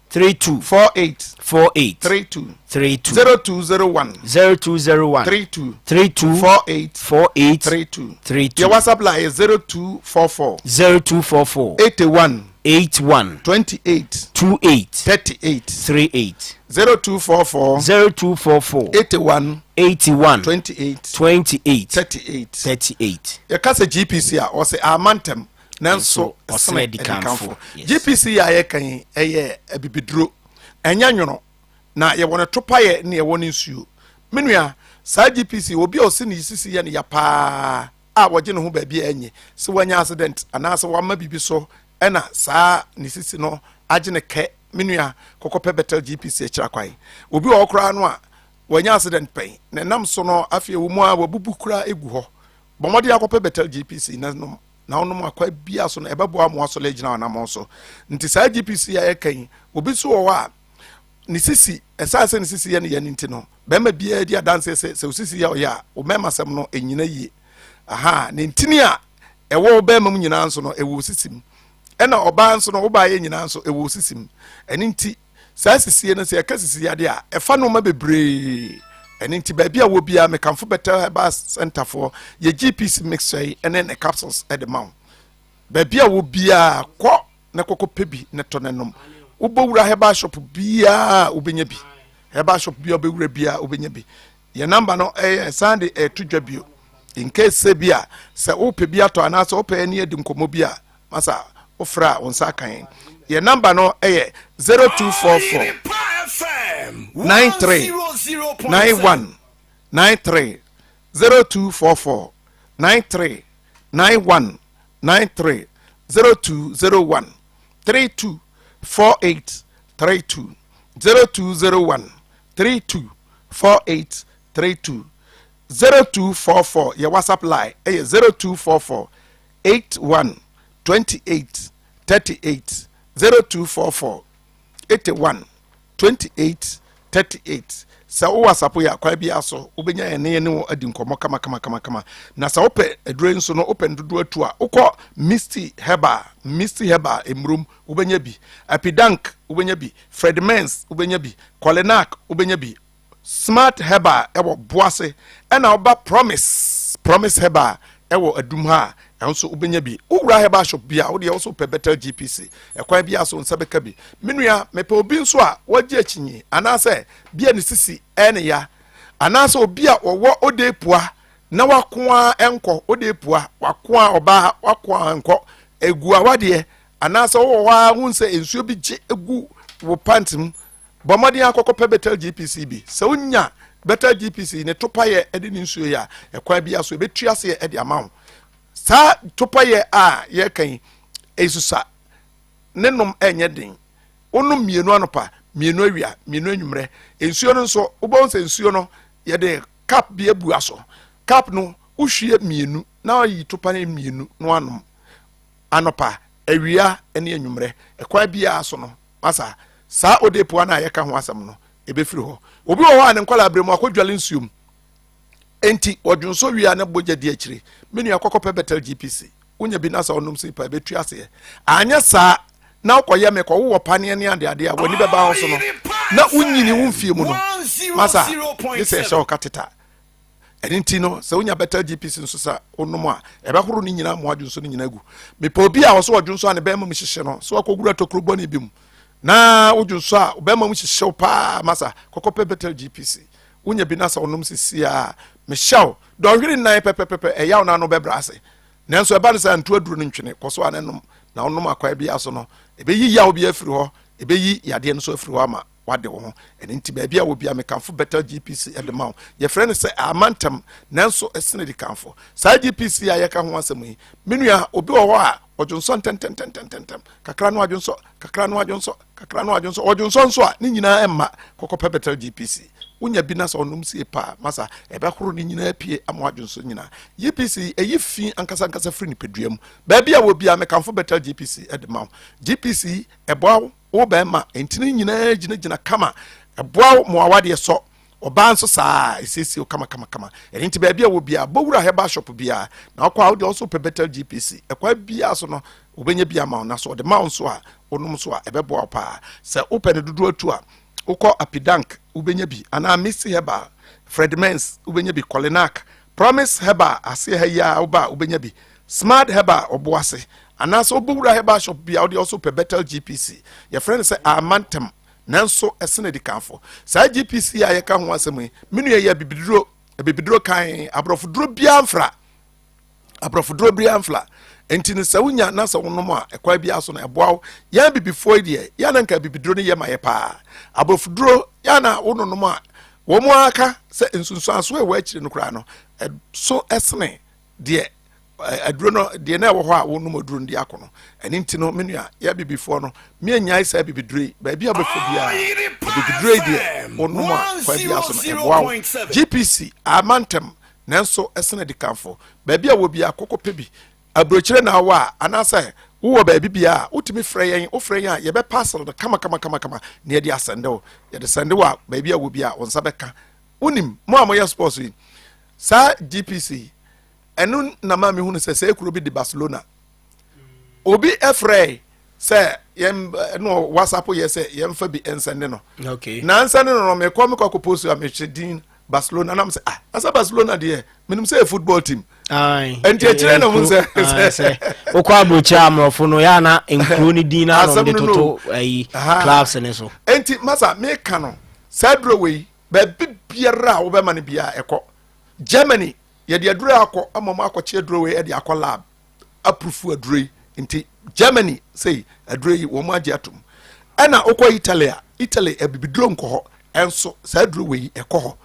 32 48 32 0201 32 48 32 your WhatsApp line is 0244 81 28 38 0244 81 28 38 your kasa GPC a o say amantem nanso oseme di kanfo GPC ya ye kan eye abibidro enya nwono na ye wona topaye na ye wona nsuo menua sa GPC obi o se ni sisi ye ne ya pa a woje ne ho ba bia enye se wanya accident anase wama bibi so ena sa ni sisi no age ne ke menua kokope Bethel GPC ekira kwai obi o kura no a wanya accident pen na nam so no afie wo mu a wabubu kura egu ho bomode akope Bethel GPC na no na onom akwa bia so na ebebo amo so legina na mo so nti sa GPC ya yekan obi so wo a ni sisi esase ni sisi ya ne ya nti no be ma bia di adanse se sisi ya o ya o mema sem no enyina yie aha ne ntini a ewo be ma nyina nso no ewo sisim ena oba nso no oba ye nyina nso ewo sisim eni nti sa sisi na se ya kasisi ya de a efa no ma bebre eni nti ba bia wo bia me kanfo Bethel Herbal Center for ye GPC mixture ene capsules at the mount ba bia wo bia ko na kokko pebi ne to nenom wo bowura Herbal shop bia obenya bi Herbal shop bia obewura bia obenya bi ye number no Sunday tudwa bio in case se bia se wo pe bia to ana se wo pe ani edi nkomo bia masa ofra wonsa kan ye number no 0244 93 91 93 0244 93 91 93 0201 32 48 32 0201 32 48 32 0244 your WhatsApp line 0244 81 28 38 0244 81 28 38 sa o WhatsApp ya kwa bia so obenya ene ne wo adi nkomo kama na sa ope adure nso no open dodo atu a ukọ Misty Heba emrum obenya bi Apidank obenya bi Fred Mens obenya bi Kolenak obenya bi Smart Heba ewo Boase ena oba Promise Heba ewo adum ha enso ubenya bi owura Heba shop bia wo de also pe better GPC ekwan bia so nsabeka bi menua mepe obi nso a waje achinyi anase bia ne sisi ene ya anase obi a wo odepua na wakoa enko odepua wakoa oba wakoa enko egu awade anase wo wa hunse ensuo bi je egu wo pantim bomodi akoko pe better GPC bi se unya better GPC ne topaye edi nsuo ya ekwan bia so ebetua se edi amawo sa topaye a ye kan esusa nenom enye den onum mienu anopa mienu awia mienu anwumre ensuo no nso ubon se ensuo no ye de cap bi ebu aso cap no uhwie mienu na yi topane mienu no anom anopa awia ene anwumre ekwan bia aso no masa sa odepo na ye ka ho asem no ebefiri ho obi wo ha ne nkwala abremu akodwale nsuom enti odwunso wia na boja di akire menu akokopɛ better GPC unya bi na sa onum si pa betu ase anya sa na ukoye me ko wo pane ne ade a wani beba ho so no na unyini wo mfie mu no masa this is show kateta enti no sa unya better GPC nso sa onum a ebe horo ni nyina mo adwunso ni nyina gu me pa obi a wo so odwunso ane be ma mu hyehye no so akogura tokrobo ne bi mu na odwunso a be ma mu hyehye pa masa kokopɛ better GPC unya bi na sa onum sisi a Michelle do hwiri nan pepepepe eyaw na no bebrase nanso eba ne sa ntu aduru ne ntwene koso anenom na onom akwa bia so no ebeyi yaw bia afiri ho ebeyi yade no so afiri ho ama wade wo ho ene nti ba bia wo bia mekanfo better GPC edemaw ye frɛ ne sɛ amantam nanso esene di kanfo sa GPC a ye ka ho asɛm yi menua obi wo ho a odwonso tentem kakra no adwonso odwonso nso a ne nyina emma kokopɛ better GPC unya bina sa onum sie pa masa ebe horo ni nyina pie amwadwonso nyina GPC eyi fi ankasa free ni peduam ba bia wo bia mekanfo better GPC edemaw GPC eboa wo ba ma entini nyina gina kama eboa mo awade so oba nso saa esesi kama enti ba bia wo bia bowura Heba shop bia na akwa wo de also pe better GPC ekwa bia so no obenya bia ma na so de ma nso a onum so a ebeboa pa se open dudu atu a uko Apidank ubenya bi ana Misty Heba Fred Mens ubenya bi Kolenak Promise Heba ase ya uba ubenya bi Smart Heba oboase ana so bowura Heba shop bia wo de also pe better GPC your friend say amantam nanso esene di kanfo sa GPC a ye ka ho asem menu ye bibiduro kan abrofoduro bia amfla enti ne sa unya na sa wonom a ekwa bia so na eboawo ya bibifo die ya na nka bibiduro ne ye maye pa abrofoduro ya na wononom a wo mu aka se ensunsu aso e wa akire no kra no so esene die aduro no die na wo ho a wonom aduro ndi akono eni nti no menu a ya bibifo no me anyai sa bibiduro ba bia befo bia bibiduro die wonom a kwa bia so na eboawo GPC amantem nanso esene di kanfo ba bia wo bia kokopɛ bi abrochire na wa anasa wo ba bibia utimi frɛ yɛn ye be parcel the kama na ye de asende wo ye de sende wa ba bia wo bia wonsa beka unim mo amoye sports yi sa GPC enu na ma me hunu sɛ ekuro bi de Barcelona obi efrɛ sɛ yem no WhatsApp ye sɛ yem fa bi ensende no okay na ensende no me ko post a me chedin Barcelona na say asa Barcelona de menim say football team ai enti akire na mun say okwa abrocha amrofo no ya na enkro ni din na no de toto clubs ne so enti masa me ka no sadro we ba bibiara wo be ma ne bia ekọ Germany ye de aduro akọ amam akọche aduro we e de akọ lab approve aduro enti Germany say aduro yi wo mu age atom ana okọ Italy Italy ebibidro nkọ ho enso sa duru we ekoho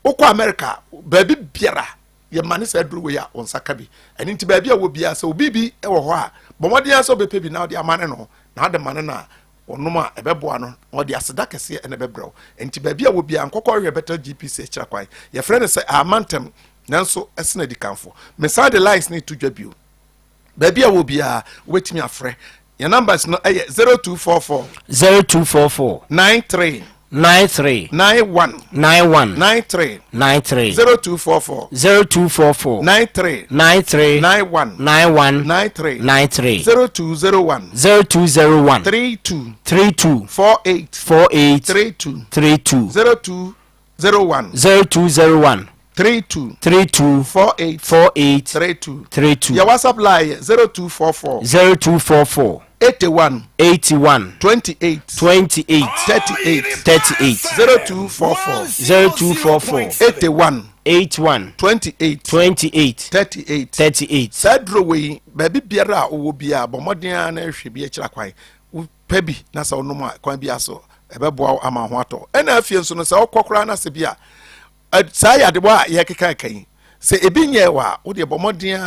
okọ America baabi biara ye mane sa duru we ya onsaka bi eni nti baabi a wo bia sa obi bi e wo ho a bomode ya so bepe bi na ode amane no na ade mane na onuma ebeboa no ode aseda kese ene bebrɛw enti baabi a wo bia nkokɔ hwe better GPC ekira kwan ye friend say amantem nanso esena di kanfo me side the lines need to dwabio baabi a wo bia wetimi afrɛ your numbers no 0244 93 93 91 91 93 93 0244 93 91 93 0201 32 48 32 0201 32 48 32 your WhatsApp line 0244 81 28 38 0244 81 28 38 sadro we baby biara owo bia bomoden na hwe bi ekira kwan pa bi na sa onoma kwan bi aso ebeboa ama ho ato ena afie nso no sa okokora na se bia sa ya de bo ye keka kan se ebi nye wa wo de bomoden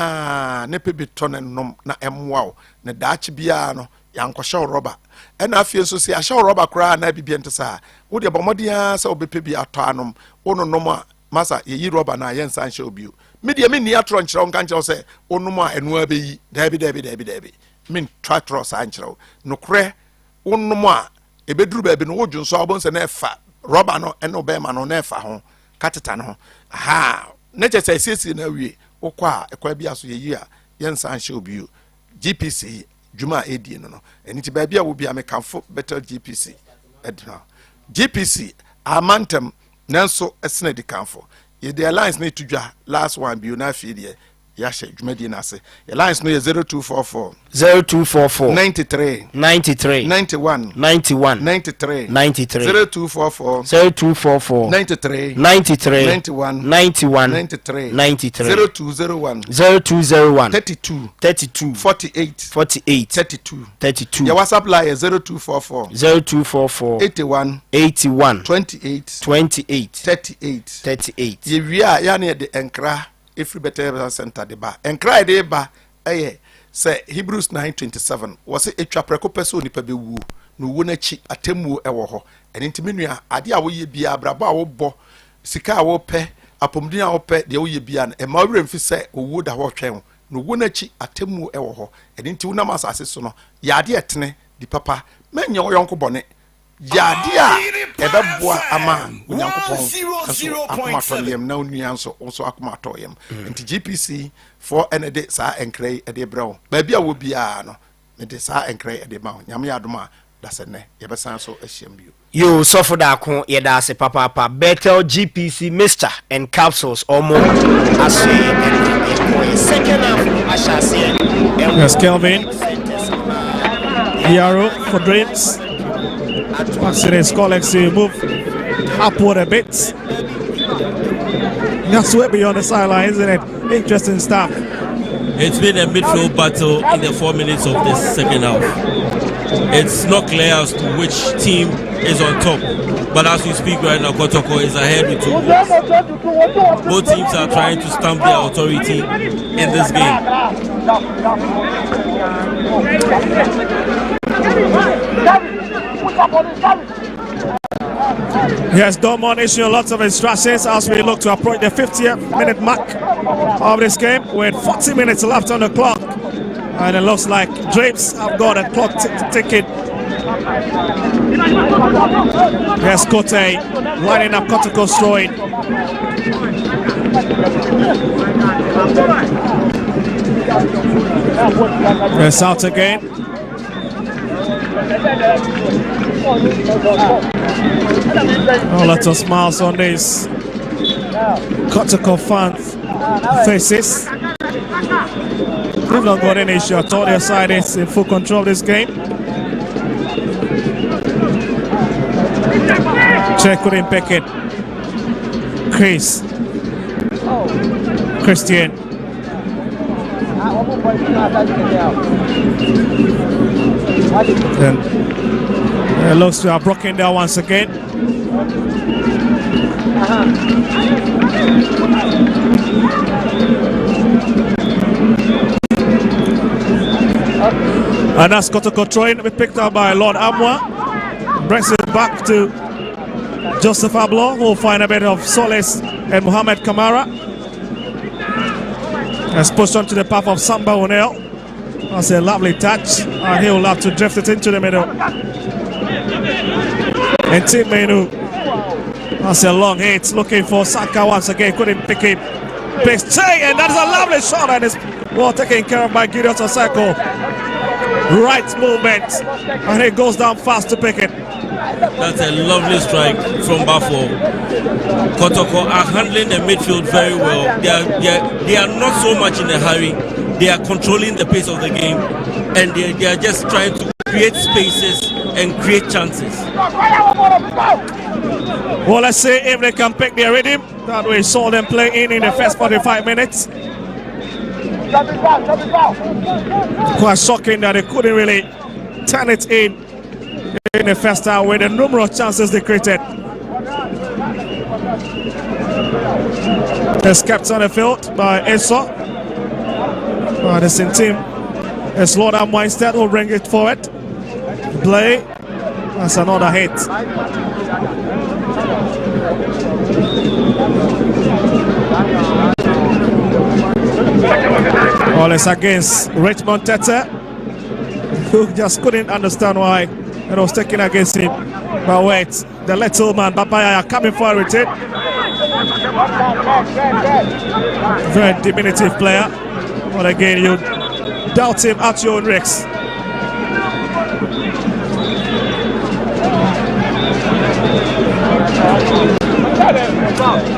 ne pa bi to na nom na emwa wo ne daachi bia no yankosha roba ena afie nso se ahya roba kora na bibia ntesa wo de bomoden sa obepe bi ato anom wono nom a masa ye roba na ye nsa nhye obio media me ni atro nkyerɛ nka nkyerɛ sɛ onum a enu abeyi dabi min tratro sa nkyerɛ no korɛ onum a ebeduru baabi no wodwu nso abon sɛ na ɛfa roba no ɛno be ma no na ɛfa ho kateta no ha na kyɛ sɛ sisi na wie wokɔ a ɛkwa bi aso ye a ye nsa nhye obio GPC juma edi no eni ti baabi a wo bia me kanfo better GPC edna GPC amantem nanso esena di kanfo ye the alliance need to dwa last one bi na afie de ya hye dwumadi na ase the alliance no ye 0244 93 93 91 91 93 0244 93 91 93 0201 32 48 32 your WhatsApp line 0244 81 28 38 ye wia ya na de enkra every better center de ba enkra de ba say Hebrews 9:27 was a etwapreko person nipa bewu no wo na chi atemu ewo ho enti menua ade a wo ye bia brabo a wo bo sika a wo pe apomdin a wo pe de wo ye bia na ma wure mfi say owu da ho twen no wo na chi atemu ewo ho enti wo na masase so no ya ade etene di papa menye wo yonko bone yade a ebeboa ama onyankopon so akomatolem na onua so akomatolem enti GPC for enede sa enkrai ede brew baabi a wo bia no me de sa enkrai ede ma nyame yadoma da se ne yebesan so ahyiam bio yo sofo da ko ye da se papa Bethel GPC Mr and capsules omo ase and second half ashase yes Kelvin Yaro for dreams. Passes Colex to move upward a bit. That's way beyond the sideline, isn't it? Interesting stuff. It's been a midfield battle in the 4 minutes of this second half. It's not clear as to which team is on top. But as we speak right now, Kotoko is ahead with 2 goals. Both teams are trying to stamp their authority in this game. Yes, Dortmund issuing lots of instructions as we look to approach the 50th minute mark of this game with 40 minutes left on the clock. And it looks like Drapes have got a clock ticket. Yes, Kote lining up Kotoko throwing. Yes, out again. Oh, lots of smiles on these Kotoko fans' faces. They've not got any issue at all. Their side is in full control of this game. Check couldn't pick it. Christian. It looks to have broken down once again. And that's Kotoko throwing, picked up by Lord Amwa. Brings it back to Joseph Ablo, who will find a bit of solace in Mohamed Kamara. Has pushed onto the path of Samba O'Neill. That's a lovely touch, and he will have to drift it into the middle. And Team Menu. That's a long hit, looking for Saka once again, couldn't pick it. Big stay, and that's a lovely shot, and it's well taken care of by Gideon Osako. Right movement, and it goes down fast to pick it. That's a lovely strike from Bafo. Kotoko are handling the midfield very well. They are not so much in a hurry. They are controlling the pace of the game, and they are just trying to create spaces and create chances. Well, let's see if they can pick their rhythm that we saw them play in the first 45 minutes. Quite shocking that they couldn't really turn it in the first half with the numerous chances they created. It's kept on the field by Eso. The same team is Lord Amwa instead who bring it forward. Play. That's another hit. Well, it's against Richmond Tete, who just couldn't understand why it was taken against him. But wait, the little man, Babaya, coming forward with it. Very diminutive player. But again, you doubt him at your own risk.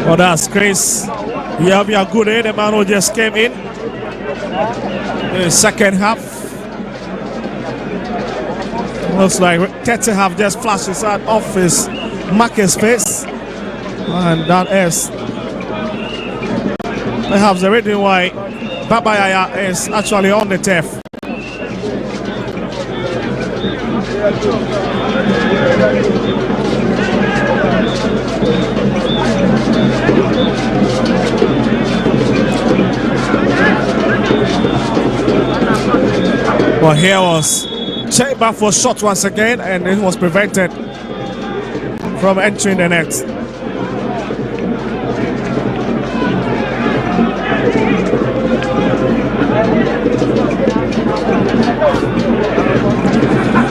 Well, that's Chris. You have your good aid, the man who just came in the second half. Looks like Tete have just flashed his hand off his Marcus face, and that is perhaps the reason why Babayaya is actually on the turf. Well, here was Chamber for shot once again, and it was prevented from entering the net.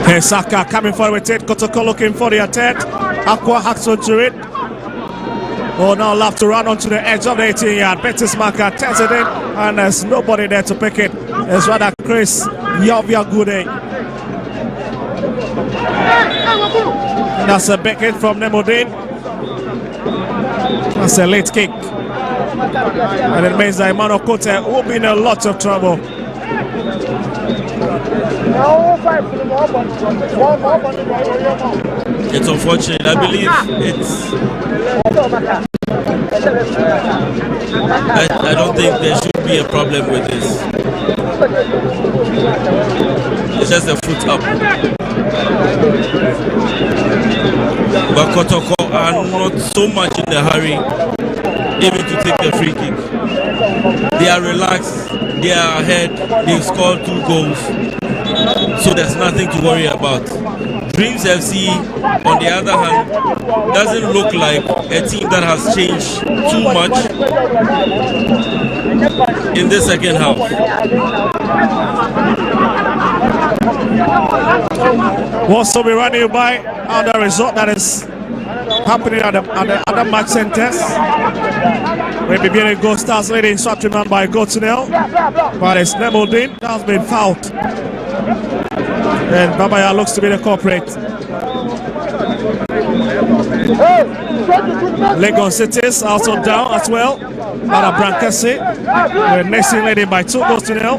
Here's Saka coming forward with it. Kotoko looking for the attack. Aqua hacks onto it. Oh, now left to run onto the edge of the 18-yard. Betis marker turns it in, and there's nobody there to pick it. It's rather Chris Yavia Gude. That's a big hit from Nemodin. That's a late kick. And it means that Emmanuel Kote will be in a lot of trouble. It's unfortunate. I believe I don't think there should be a problem with this. It's just a foot up. But Kotoko are not so much in a hurry even to take the free kick. They are relaxed, they are ahead, they've scored 2 goals. So there's nothing to worry about. Dreams FC, on the other hand, doesn't look like a team that has changed too much in the second half. We'll also be running you by the result that is happening at the other match centers. Maybe being Gold Stars leading Swatriman by goal to nil. But it's Nemoldin that has been fouled. And Babaya looks to be the culprit. Legon Cities also down as well. Ada Brancasi. We're next in leading by 2 goals to nil.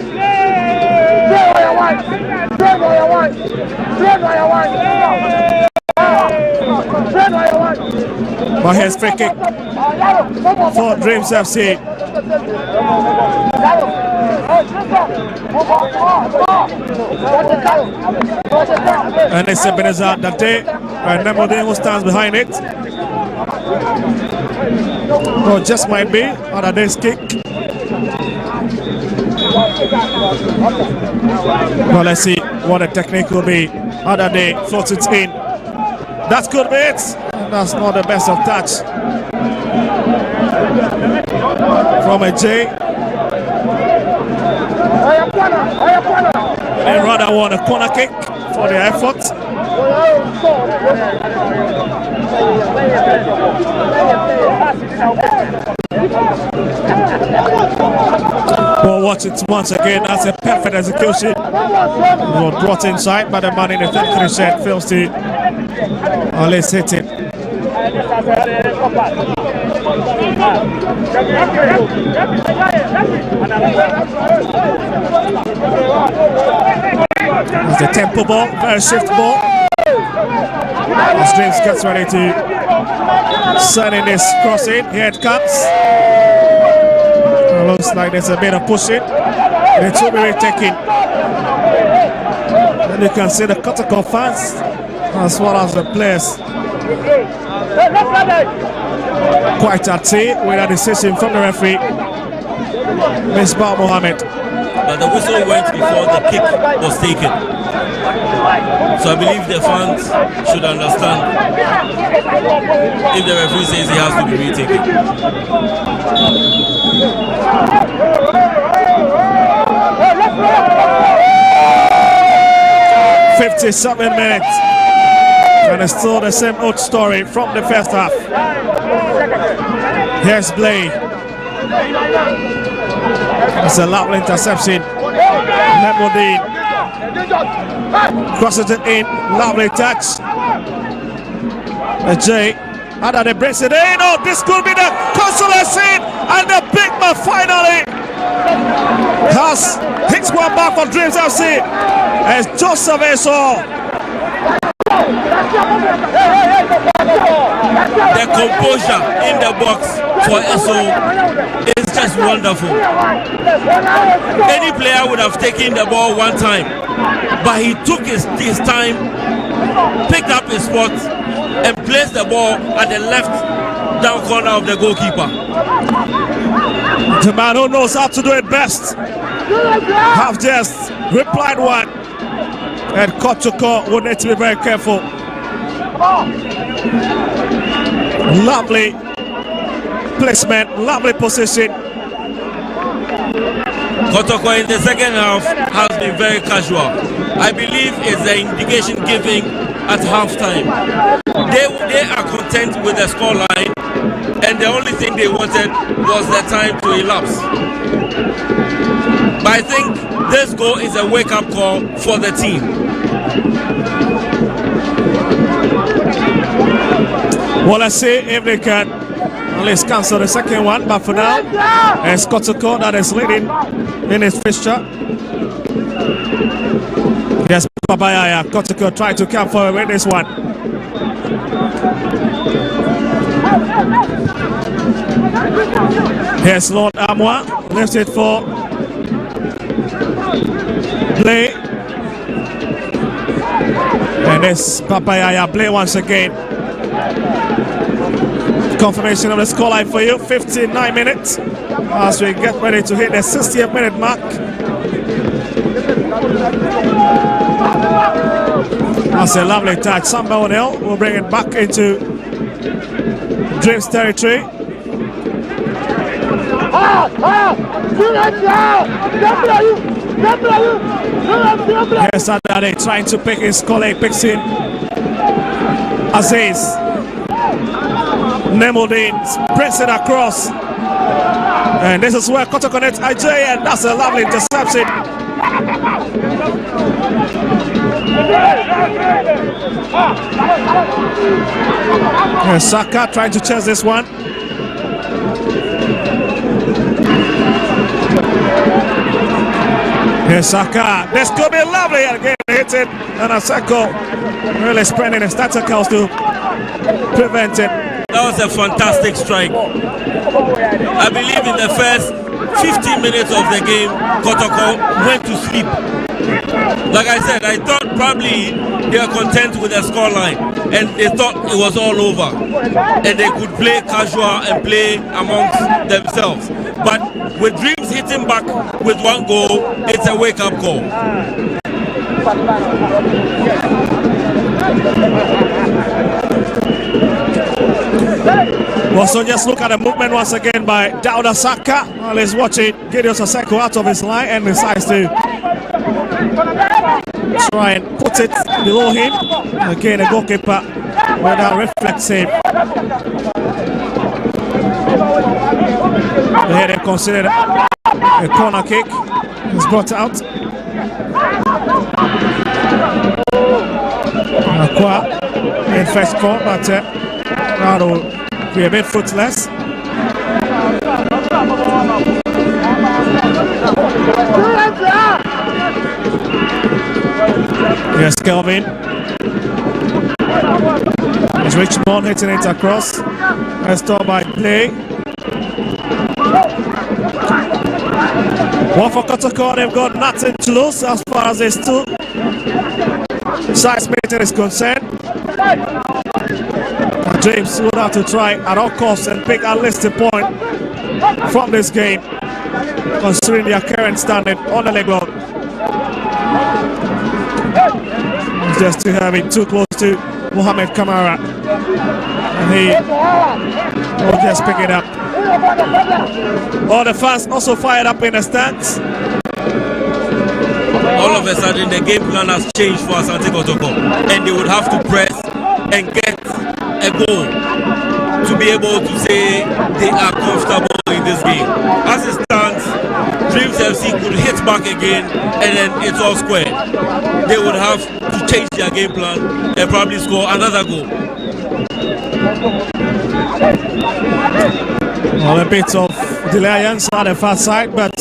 But here's free kick for Dreams FC. And it's Ebenezer Dante and Nemodin who stands behind it. Oh, just might be on a day's kick. Well, let's see what the technique will be. Other day floats it in. That could be it. That's not the best of touch from a J. And rather want a corner kick for the effort. We'll watch it once again. That's a perfect execution. Well, brought inside by the man in the 33 shirt. Fails to at least hit it. It's a tempo ball, very shift ball. As James gets ready to send in this crossing. Here it comes. It looks like there's a bit of pushing. It will be retaken. And you can see the Kotoko fans as well as the players quite upset with a decision from the referee, Misbah Mohammed. But the whistle went before the kick was taken. So I believe the fans should understand if the referee says he has to be retaken. 57 minutes. And it's still the same old story from the first half. Here's Blade. It's a lovely interception. Nemodin crosses it in. Lovely touch. Jay. Under the brace it in. Oh, this could be the consolation. And the big man finally has hits one back for Dreams FC. As Joseph Eso. The composure in the box for Eso is just wonderful. Any player would have taken the ball one time, but he took his time, picked up his spot, and placed the ball at the left down corner of the goalkeeper. The man who knows how to do it best have just replied one. And Kotoko will need to be very careful. Lovely placement, lovely position. Kotoko in the second half has been very casual. I believe it's the indication given at halftime. They are content with the scoreline, and the only thing they wanted was the time to elapse. But I think this goal is a wake-up call for the team. Well, let's see if they can at least cancel the second one. But for now, it's Kotoko that is leading in his fixture. Yes, Papayaya. Kotoko trying to come forward with this one. Here's Lord Amwa. Lifts it for play. And this Papayaya play once again. Confirmation of the scoreline for you. 59 minutes as we get ready to hit the 60th minute mark. That's a lovely touch. Samba O'Neill will bring it back into Dreams territory. Here's Adade trying to pick his colleague, picks in Aziz. Nemodin spreads it across. And this is where Kotoko connects IJ, and that's a lovely interception. Here's Saka trying to chase this one. Here's Saka. This could be lovely again. Hits it, and Asako really spreading his tentacles to prevent it. That was a fantastic strike. I believe in the first 15 minutes of the game, Kotoko went to sleep. Like I said, I thought probably they are content with the scoreline and they thought it was all over and they could play casual and play amongst themselves. But with Dreams hitting back with 1 goal, it's a wake-up call. Well, so just look at the movement once again by Dauda Saka. Well, he's watching Gideon Saseko out of his line and decides to try and put it below him. Again, the goalkeeper with that reflex save. The header considered a corner kick. It's brought out. Aqua in first form, but that'll be a bit footless. Yes, Kelvin. It's Richmond hitting it across. Restored by play. Well, for Kotoko, they've got nothing to lose as far as this two sides meeting is concerned. James would have to try at all costs and pick at least a point from this game, considering their current standing on the leg lock. Just to have it too close to Mohamed Kamara, and he will just pick it up. All the fans also fired up in the stands. All of a sudden, the game plan has changed for Asante Kotoko, and they would have to press and get a goal to be able to say they are comfortable in this game. As it stands, Dreams FC could hit back again and then it's all square. They would have to change their game plan and probably score another goal. Well, a bit of delayance on the far side, but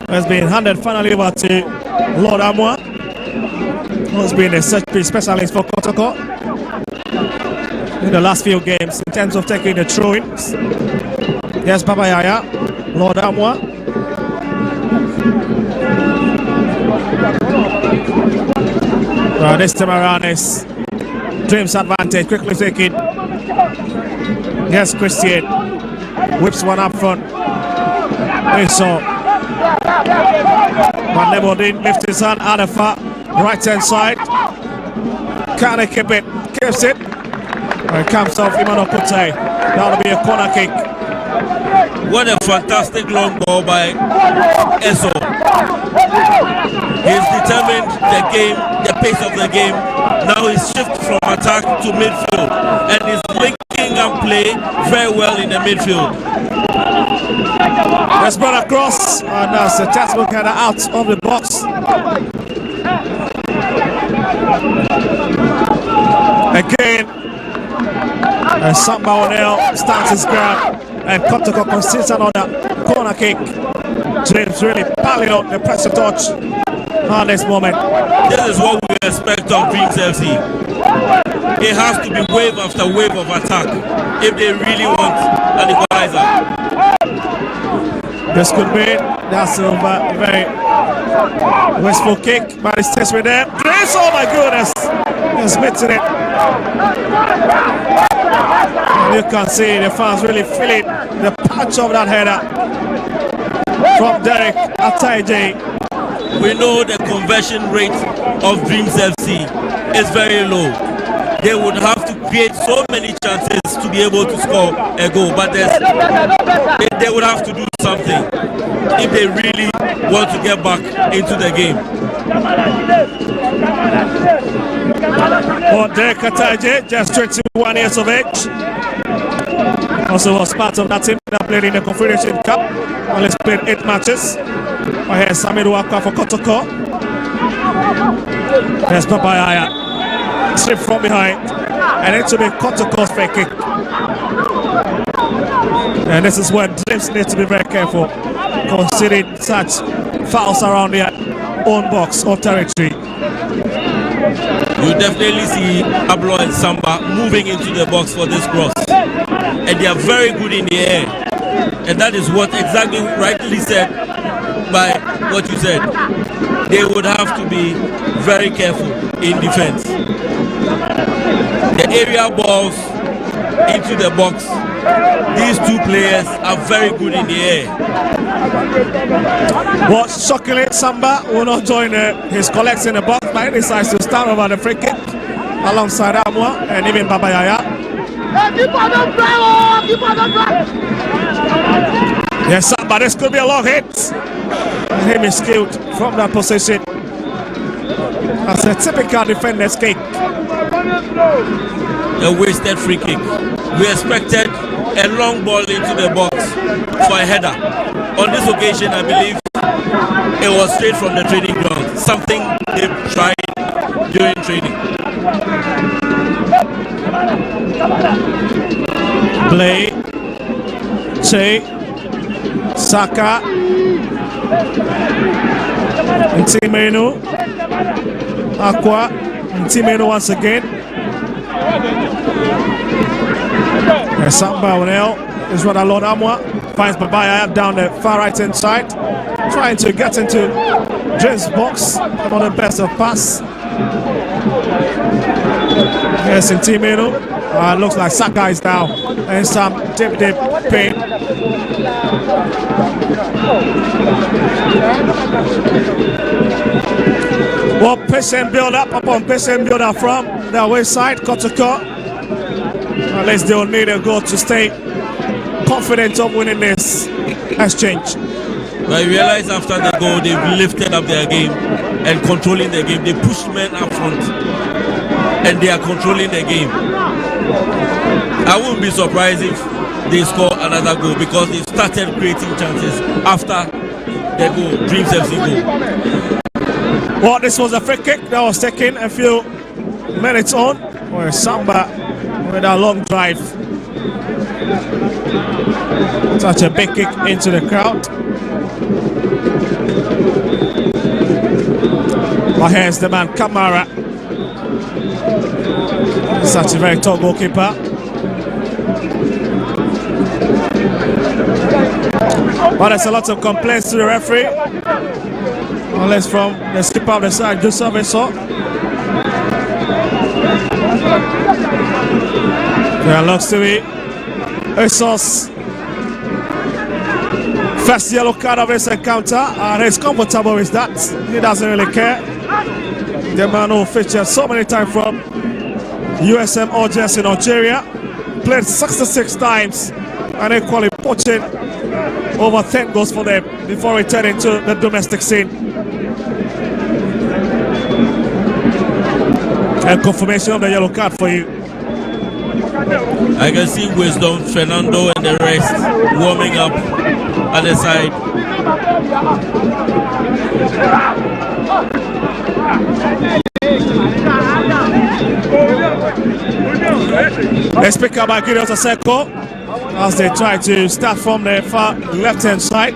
has been handed finally over to Lord Amwa, who's been a set piece specialist for Kotoko in the last few games in terms of taking the throw-ins. Yes, Baba Yaya, Lord Amwa. Well, this time around is Dreams advantage, quickly taken. Yes, Christian whips one up front. So but Nebo didn't lift his hand out of far right hand side. Can't keep it, keeps it. It comes off Imano Kute. That'll be a corner kick. What a fantastic long ball by Eso. He's determined the game, the pace of the game. Now he's shifted from attack to midfield and he's linking and play very well in the midfield. Let's run across, and that's a textbook header out of the box. Again, and Samba O'Neill stands his ground, and Kotoko concedes another corner kick. James really piling up the pressure touch at this moment. This is what we expect of Dreams FC. It has to be wave after wave of attack if they really want an equalizer. This could be, that's a very wasteful kick, but it stays with them. Grace, oh my goodness, he's missing it. And you can see the fans really feeling the punch of that header from Derek Ataije. We know the conversion rate of Dreams FC is very low. They would have to create so many chances to be able to score a goal, but they would have to do something if they really want to get back into the game. Well, Derek Ataije, just 21 years of age, also was part of that team that played in the Confederation Cup. Well, he's played 8 matches. Well, here's Samir Waka for Kotoko. There's Papaya. Strip from behind, and it will be Kotoko's free kick. And this is where Dreams need to be very careful, considering such fouls around their own box or territory. You definitely see Ablo and Samba moving into the box for this cross. and they are very good in the air. And that is what exactly rightly said by what you said. They would have to be very careful in defense. The aerial balls into the box, these two players are very good in the air. But shockingly, Samba will not join his colleagues in the box, but he decides to stand over the free kick alongside Amwa and even Baba Yaya. Yes, Samba, this could be a long hit. Him is skilled from that position. That's a typical defender's kick. A wasted free kick. We expected a long ball into the box for a header. On this occasion, I believe it was straight from the training ground. Something they tried during training. Play. Che. Saka. Ntimenu. Aqua. Ntimenu once again. Samba Onel is what Lord Amwa finds Babaya down the far right hand side, trying to get into James' box. Not the best of pass. Yes, in Timeno. Looks like Saka is down and some deep pain. Well, patient build up upon patient build up from the west side, Kotoko. At least they'll need a goal to stay confident of winning this exchange. I realize after the goal they've lifted up their game and controlling the game. They pushed men up front and they are controlling the game. I wouldn't be surprised if they score another goal because they started creating chances after the goal, Dreams FC goal. Well, this was a free kick that was taken a few minutes on, where Samba with a long drive. Such a big kick into the crowd. But here's the man Kamara. Such a very tall goalkeeper. But there's a lot of complaints to the referee. Unless from the skipper of the side, Joseph Eso. There looks to be Eso's first yellow card of this encounter, and he's comfortable with that. He doesn't really care. The man who featured so many times from USM Orges in Algeria, played 66 times and equally poaching over 10 goals for them before returning to the domestic scene. And confirmation of the yellow card for you. I can see Wisdom, Fernando and the rest warming up at the side. Let's pick up by Gideon Seko as they try to start from the far left hand side.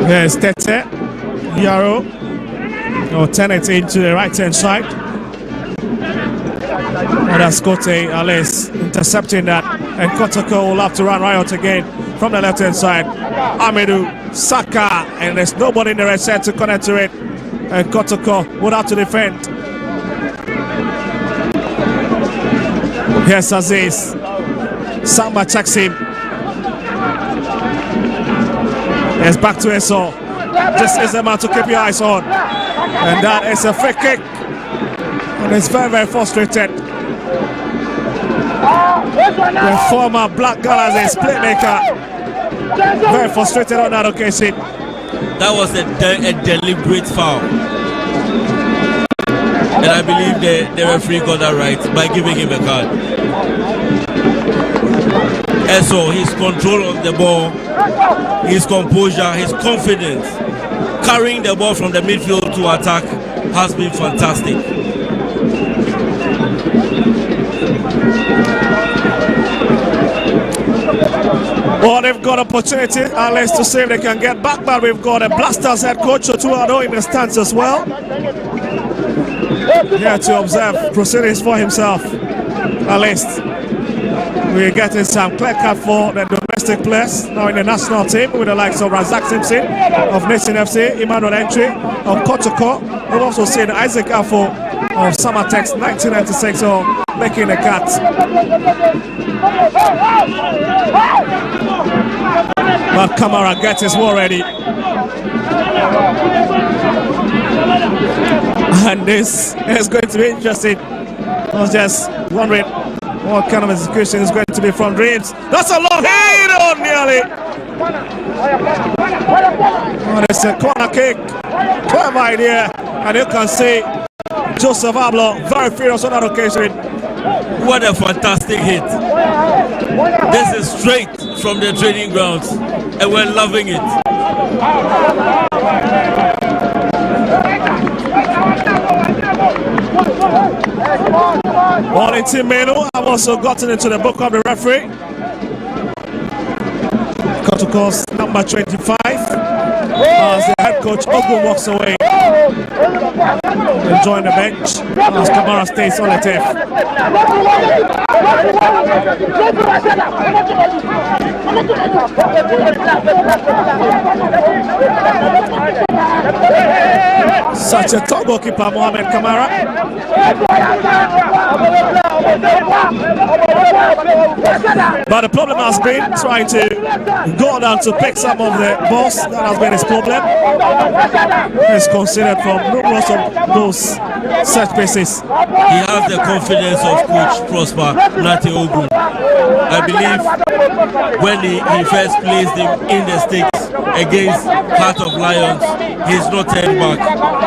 There's Tete, Yaro, will turn it into the right hand side. And that's Kote Alice intercepting that, and Kotoko will have to run right out again from the left hand side. Amadou, Saka, and there's nobody in the right side to connect to it, and Kotoko would have to defend. Here's Aziz. Samba checks him. It's back to Eso. This is the man to keep your eyes on. And that is a free kick. And it's very, very frustrated. The former Black Galaxy playmaker. Very frustrated on that occasion. That was a deliberate foul. And I believe the referee got that right by giving him a card. Eso, his control of the ball, his composure, his confidence, carrying the ball from the midfield to attack has been fantastic. Well, they've got opportunity, at least, to see if they can get back, but we've got a Blasters head coach Otuado in the stands as well. Here to observe proceedings for himself. At least we're getting some clear cut for the domestic players now in the national team with the likes of Razak Simpson of Nation FC, Emmanuel Entry of Kotoko. We've also seen Isaac Afo of Summertex 1996 making the cut. But Kamara gets his war ready. And this is going to be interesting. I was just wondering what kind of execution is going to be from Dreams. That's a long hit on nearly. Oh, it's a corner kick. Clever idea. And you can see Joseph Ablo very furious on that occasion. What a fantastic hit. This is straight from the training grounds and we're loving it. Wellington Menu have also gotten into the book of the referee. Kotoko's number 25 as the head coach Ogun walks away and join the bench as Kamara stays on the tape. Such a top goalkeeper, Mohamed Kamara. But the problem has been trying to go down to pick some of the balls. That has been his problem. He's considered from numerous of those set pieces. He has the confidence of Coach Prosper Nate Ogun. I believe when he first placed him in the sticks against Heart of Lions, he's not turned back,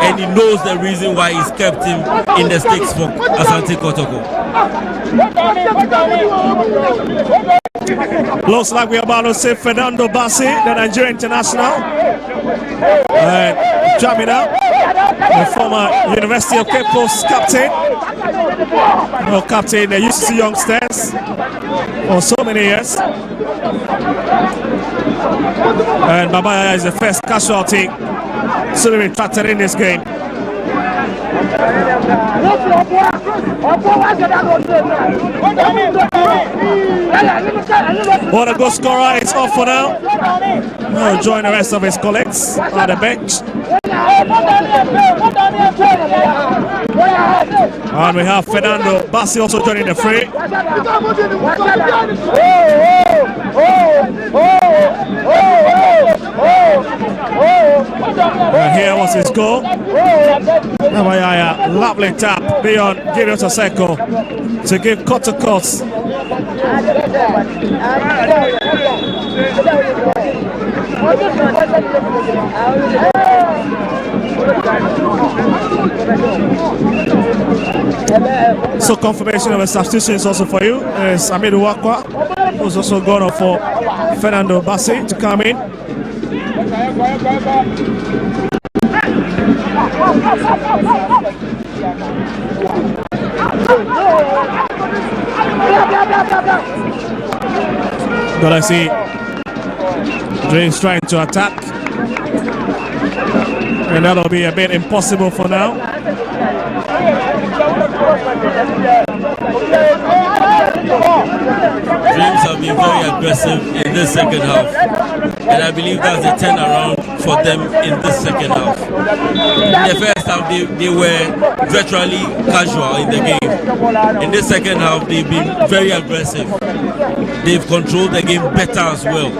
and he knows the reason why he's kept him in the sticks for Asante Kotoko. Looks like we're about to see Fernando Bassi, the Nigerian international, jamming up, the former University of Cape Coast captain, captain the UCC Youngsters for so many years. And Babaya is the first casualty to be retracted in this game. What a goal scorer is off for now. He'll join the rest of his colleagues on the bench. And we have Fernando Bassi also joining the fray. And here was his goal. Lovely tap beyond Gideon Soseko to give Kotoko's. So confirmation of a substitution is also for you. Is Amidu Wakwa, who's also gone off for Fernando Bassi to come in. But I see Dreams trying to attack, and that'll be a bit impossible for now. Dreams have been very aggressive in this second half, and I believe that's the turnaround for them in this second half. In the first half, they were virtually casual in the game. In the second half, they've been very aggressive. They've controlled the game better as well.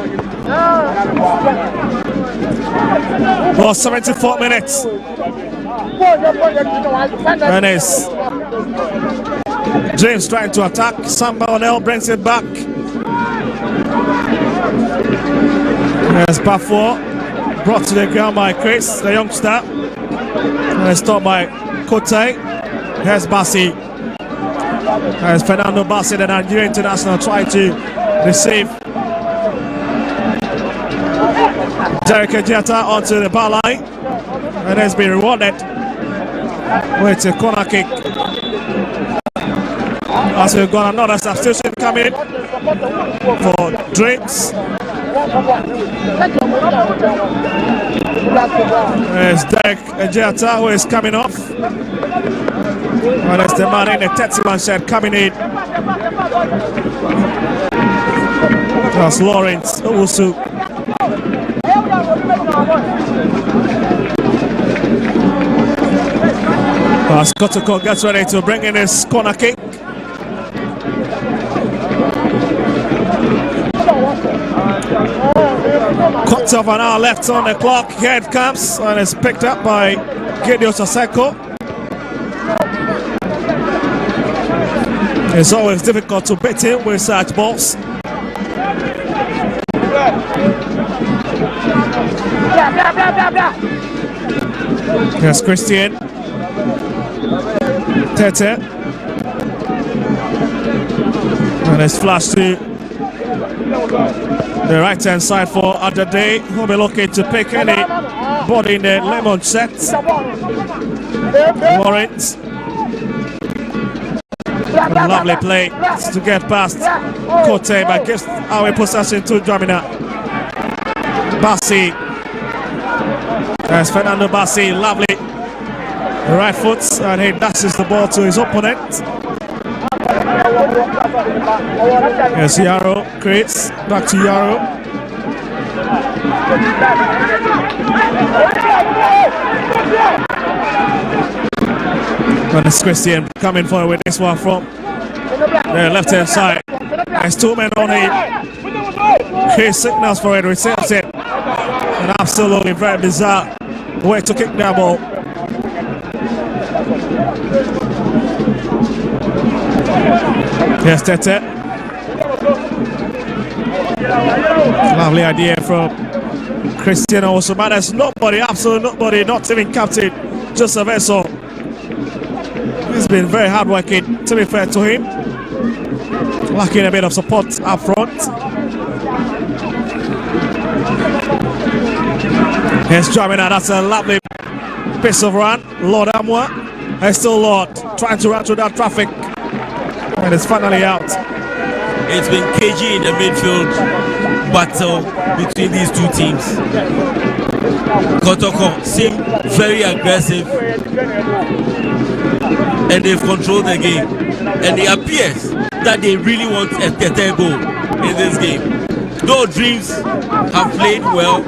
For 74 minutes. And it's James trying to attack. Samba O'Neill brings it back. There's Pafo, brought to the ground by Chris, the youngster. And it's stopped by Kote. Here's Bassi. There's Fernando Bassi, the Nigerian international, trying to receive Derek Ejeta onto the bar line. And has been rewarded with a corner kick. As we've got another substitution coming for Dreams. There's Derek Ejata who is coming off. And there's the man in the 30-man shirt coming in. That's Lawrence Owusu. As Kotoko gets ready to bring in his corner kick. Quarter of an hour left on the clock. Here it comes, and it's picked up by Gideon Saseko. It's always difficult to beat him with such balls. Here's Christian. Tete. And it's flashed to the right hand side for Adade, who'll be looking to pick any body in the lemon set. Lawrence. A lovely play to get past Kote, but gives our possession to Dramina. Bassi. There's Fernando Bassi, lovely. Right foot, and he dashes the ball to his opponent. Yes, Yaro creates, back to Yaro. And it's Christian coming forward with this one from the left hand side. There's two men on him. He signals for it, receives it. And absolutely very bizarre way to kick that ball. Yes, Tete. Lovely idea from Christian also, but there's nobody, absolutely nobody, not even captain, just a vessel. He's been very hardworking, to be fair to him. Lacking a bit of support up front. Here's Dramina, that's a lovely piece of run. Lord Amwa, and still Lord, trying to run through that traffic. And it's finally out. It's been cagey in the midfield battle between these two teams. Kotoko seem very aggressive and they've controlled the game. And it appears that they really want a Tete goal in this game. Though Dreams have played well,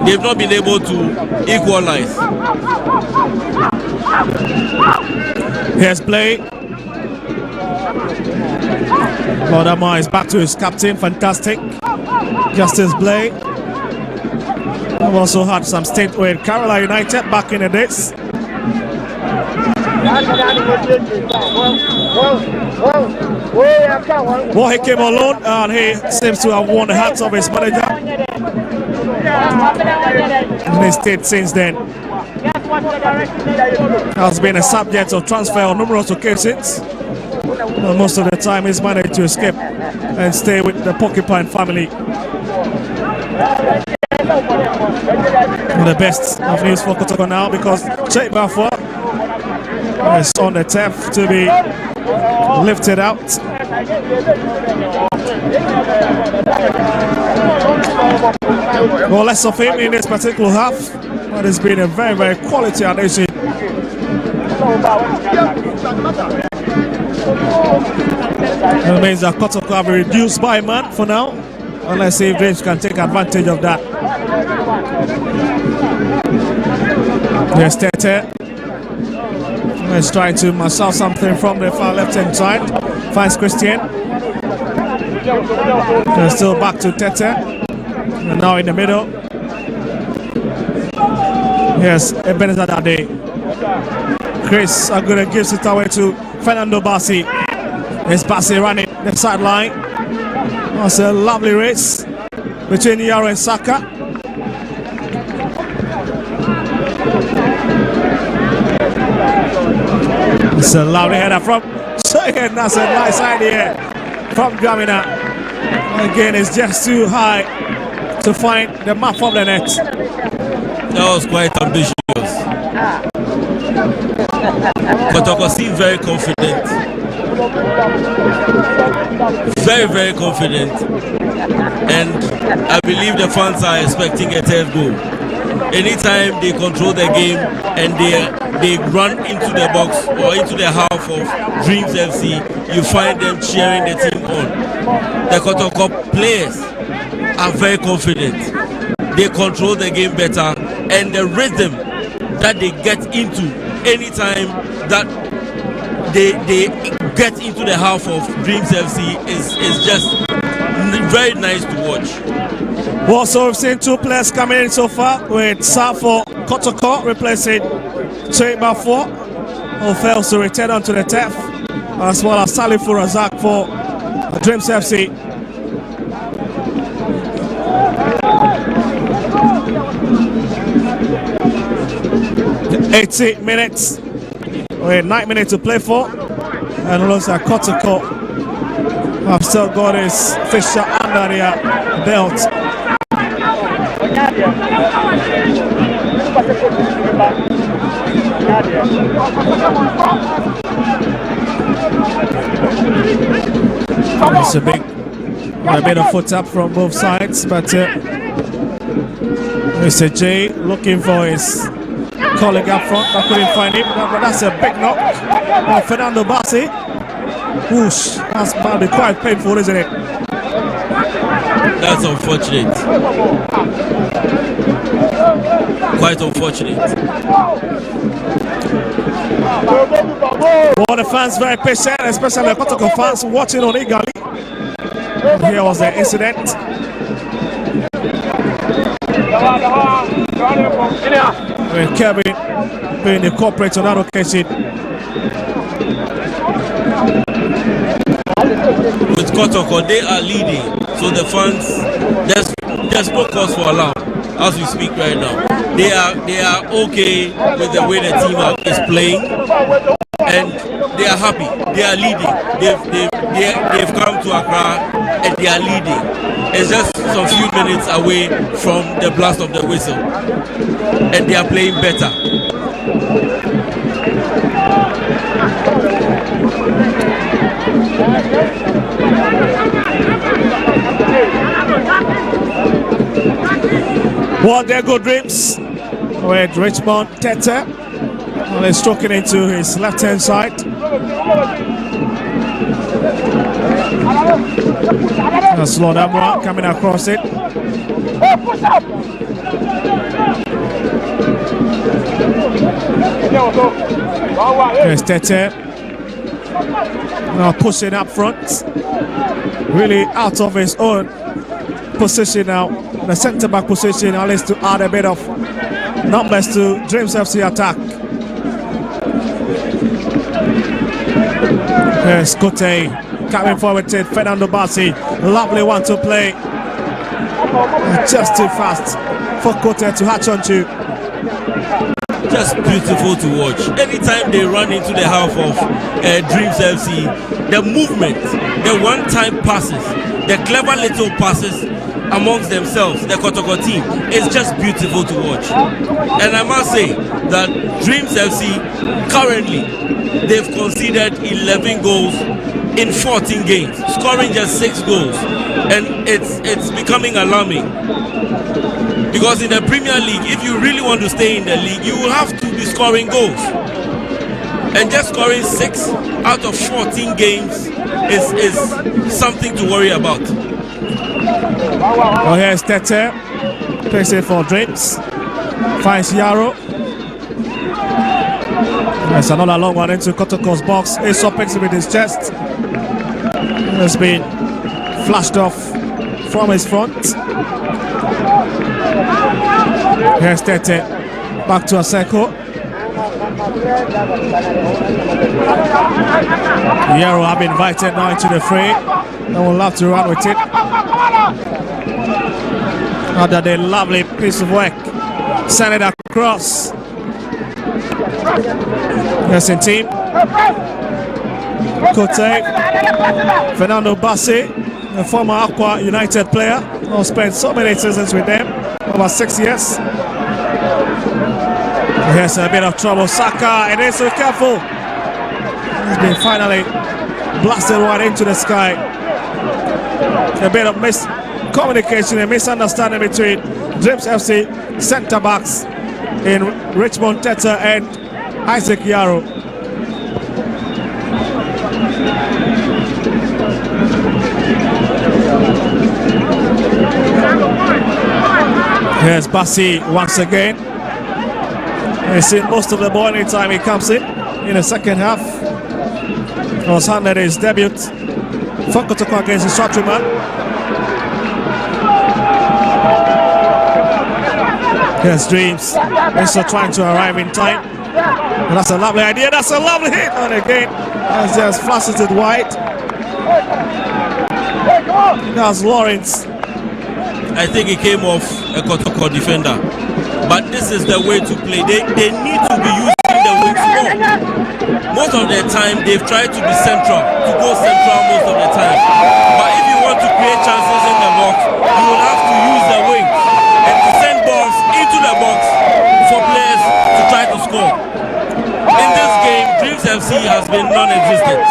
they've not been able to equalize. Here's play. Lord Amwa is back to his captain, fantastic. Justice Blay. We've also had some stint with Kerala United back in the days. Well, he came alone and he seems to have won the hearts of his manager. And he stayed since then. Has been a subject of transfer on numerous occasions. And most of the time he's managed to escape and stay with the Porcupine family. The best of news for Kotoko now, because Sheikh Bafwa is on the turf to be lifted out. Well, less of him in this particular half, but it's been a very, very quality addition. It means that Kotoko have reduced by man for now. And let's see if James can take advantage of that. There's Tete. He's trying to massage something from the far left hand side. Finds Christian. They're still back to Tete. And now in the middle. Yes, Ebenezer Dade. Chris Agura gives it away to Fernando Bassi. It's Bassi running the sideline. That's a lovely race between Yaro and Saka. It's a lovely header from Shaken. That's a nice idea from Dramina. Again, it's just too high to find the map of the net. That was quite ambitious. Kotoko seems very confident. Very, very confident. and I believe the fans are expecting a third goal. Anytime they control the game and they run into the box or into the half of Dreams FC, you find them cheering the team on. The Kotoko players are very confident. They control the game better, and the rhythm that they get into anytime that they get into the half of Dreams FC is just very nice to watch. Also, we've seen two players coming in so far, with Safo Kotoko replacing Chamber 4, who fails to return onto the turf, as well as Salifu Razak for Dreams FC. The 80 minutes, with 9 minutes to play for, and it looks like Kotoko have still got his fixture under their belt. It's a bit of foot up from both sides, but Mr. J looking for his colleague up front. I couldn't find him, but that's a big knock by Fernando Bassi. Whoosh, that's probably quite painful, isn't it? That's unfortunate. Quite unfortunate. Well, the fans very patient, especially the Kotoko fans watching on eagerly. Here was the incident. When Kevin being the culprit on that occasion. With Kotoko, they are leading, so the fans, there's no cause for alarm as we speak right now. They are okay with the way the team is playing, and they are happy. They are leading. They've come to Accra and they are leading. It's just some few minutes away from the blast of the whistle, and they are playing better. Well, there go Dreams with Richmond Tete. Well, he's stroking into his left hand side. That's Lord Amra coming across it. There's Tete. Now pushing up front. Really out of his own position now. The centre back position, at least to add a bit of numbers to Dreams FC attack. Yes, Kote coming forward to Fernando Bassi. Lovely one to play. Just too fast for Kote to hatch onto. Just beautiful to watch. Anytime they run into the half of Dreams FC, the movement, the one-time passes, the clever little passes amongst themselves, the Kotoko team, is just beautiful to watch. And I must say that Dreams FC currently, they've conceded 11 goals in 14 games, scoring just 6 goals, and it's becoming alarming. Because in the Premier League, if you really want to stay in the league, you will have to be scoring goals. And just scoring 6 out of 14 games is something to worry about. Well, here's Tete, plays it for Dreams, finds Yaro. There's another long one into Kotoko's box. Aesop picks it with his chest. Has been flashed off from his front. Here's Tete, back to Aseko. Yaro have been invited now into the fray. And will have to run with it. Another lovely piece of work. Send it across. Yes, in team. Kote. Fernando Bassi, a former Aqua United player, who spent so many seasons with them, over 6 years. Here's a bit of trouble. Saka, and it's so careful. He's been finally blasted right into the sky. A bit of communication, a misunderstanding between Dreams FC centre backs in Richmond Teta and Isaac Yaro. Here's Bassi once again. He's seen most of the ball anytime he comes in the second half. He was handed his debut for Kotoko against his countryman. Here's Dreams. He's still trying to arrive in time. And that's a lovely idea. That's a lovely hit. And again, as he has flashes it wide. That's Lawrence. I think he came off a Kotoko defender. But this is the way to play. They need to be using the wings more. Most of the time, they've tried to be central, to go central most of the time. But if you want to create chances in the box, you will have to use the wings and to send balls into the box for players to try to score. In this game, Dreams FC has been non-existent.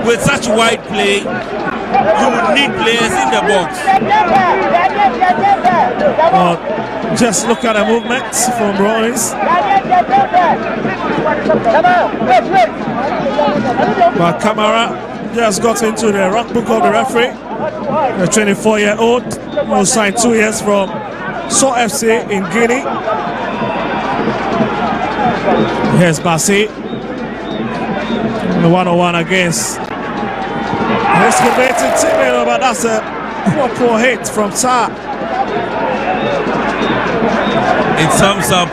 With such wide play, you would need players in the box. Just look at the movements from Rollins. But Kamara just got into the rock book of the referee. The 24-year-old who signed 2 years from So FC in Guinea. Here's Bassi. The 1-on-1 against excavated teammate, but that's a poor hit from Tar. It sums up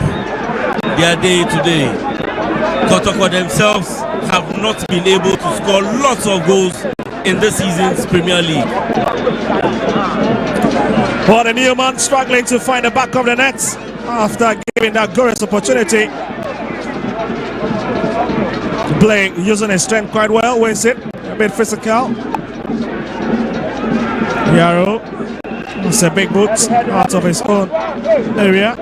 their day today. Kotoko themselves have not been able to score lots of goals in this season's Premier League. Well, the new man struggling to find the back of the net after giving that glorious opportunity. Blake using his strength quite well, wins it, a bit physical. Yaro, it's a big boot out of his own area.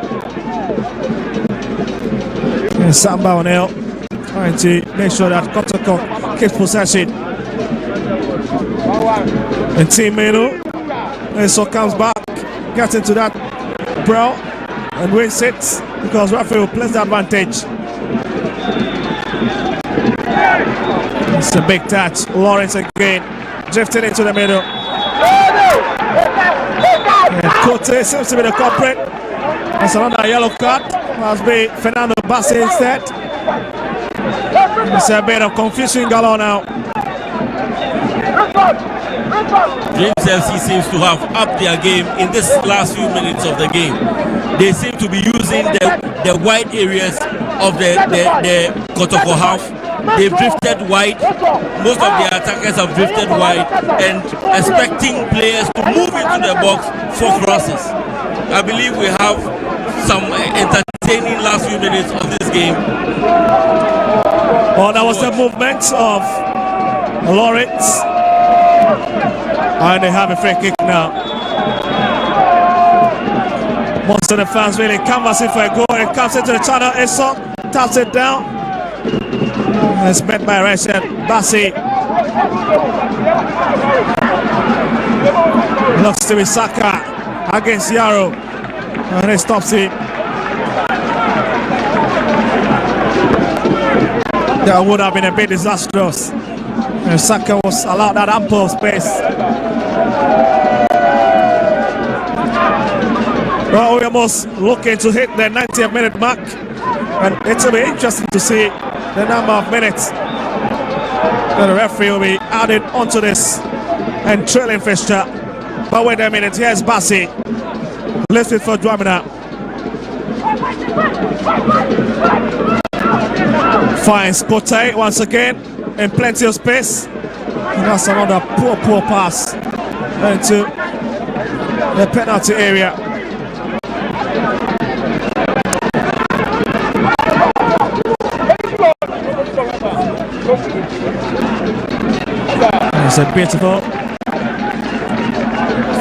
And Samba O'Neill trying to make sure that Kotoko keeps possession. And Team Menu, and so comes back, gets into that brawl and wins it because referee will place the advantage. It's a big touch. Lawrence again, drifting into the middle. And Kote seems to be the culprit. That's another yellow card. Must be Fernando Bassi instead. It's a bit of confusion going on now. Dreams FC seems to have upped their game in this last few minutes of the game. They seem to be using the wide areas of the Kotoko half. They've drifted wide. Most of their attackers have drifted wide and expecting players to move into the box for crosses. I believe we have some entertaining last few minutes of this game. Oh, that was the movement of Lawrence. And they have a free kick now. Most of the fans really canvassing for a goal. It comes into the channel. Eso taps it down. It's met by Russian Bassi. Looks to be Saka against Yaro. And he stops it. That would have been a bit disastrous. And Saka was allowed that ample space. Well, we're almost looking to hit the 90th minute mark. And it will be interesting to see the number of minutes that the referee will be added onto this and trailing fixture. But wait a minute, here's Bassi. Lifted for Dwamina. Finds Kote once again in plenty of space. And that's another poor pass into the penalty area. It's a beautiful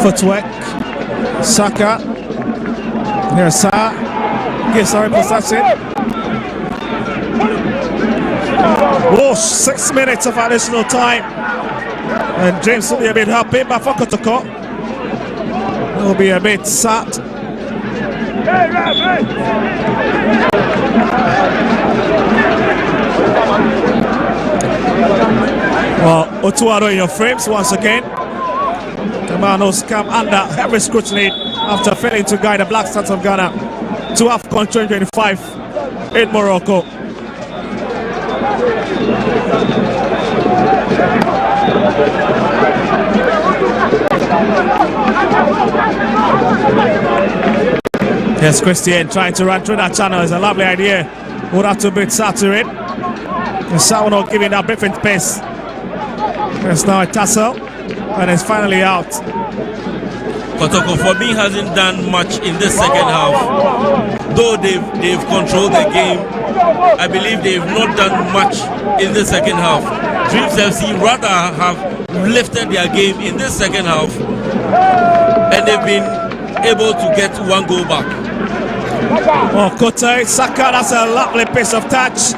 footwork. Saka. Here's Sa. Gives our possession. Oh, 6 minutes of additional time. And James will be a bit happy, but for Kotoko. will be a bit sad. Well, Otuaro in your frames once again. The man who's come under heavy scrutiny after failing to guide the Black Stars of Ghana to AFCON 2025 in Morocco. Yes, Christian trying to run through that channel is a lovely idea. Would have to be saturate. And Sauno giving that briefing space. There's now a tussle, and it's finally out. Kotoko for me hasn't done much in this second half. Though they've controlled the game, I believe they've not done much in the second half. Dreams FC rather have lifted their game in this second half, and they've been able to get one goal back. Oh, Kote, Saka, that's a lovely piece of touch.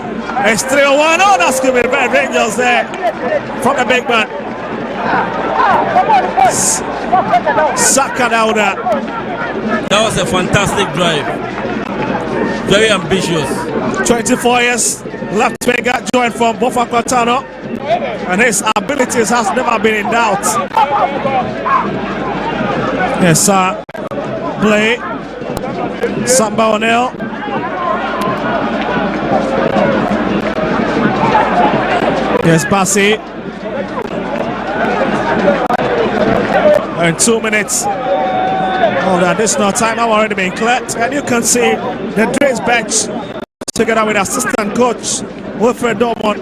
It's 3-1. Oh, that's going to be very dangerous there from the big man. Saka down there. That was a fantastic drive. Very ambitious. 24 years, left winger, joined from Bofa Cortano, and his abilities has never been in doubt. Yes, sir. Play. Samba O'Neill. Yes, Bassi. And 2 minutes of the additional time have already been cleared, and you can see the Dreams bench together with assistant coach Wilfred Dormont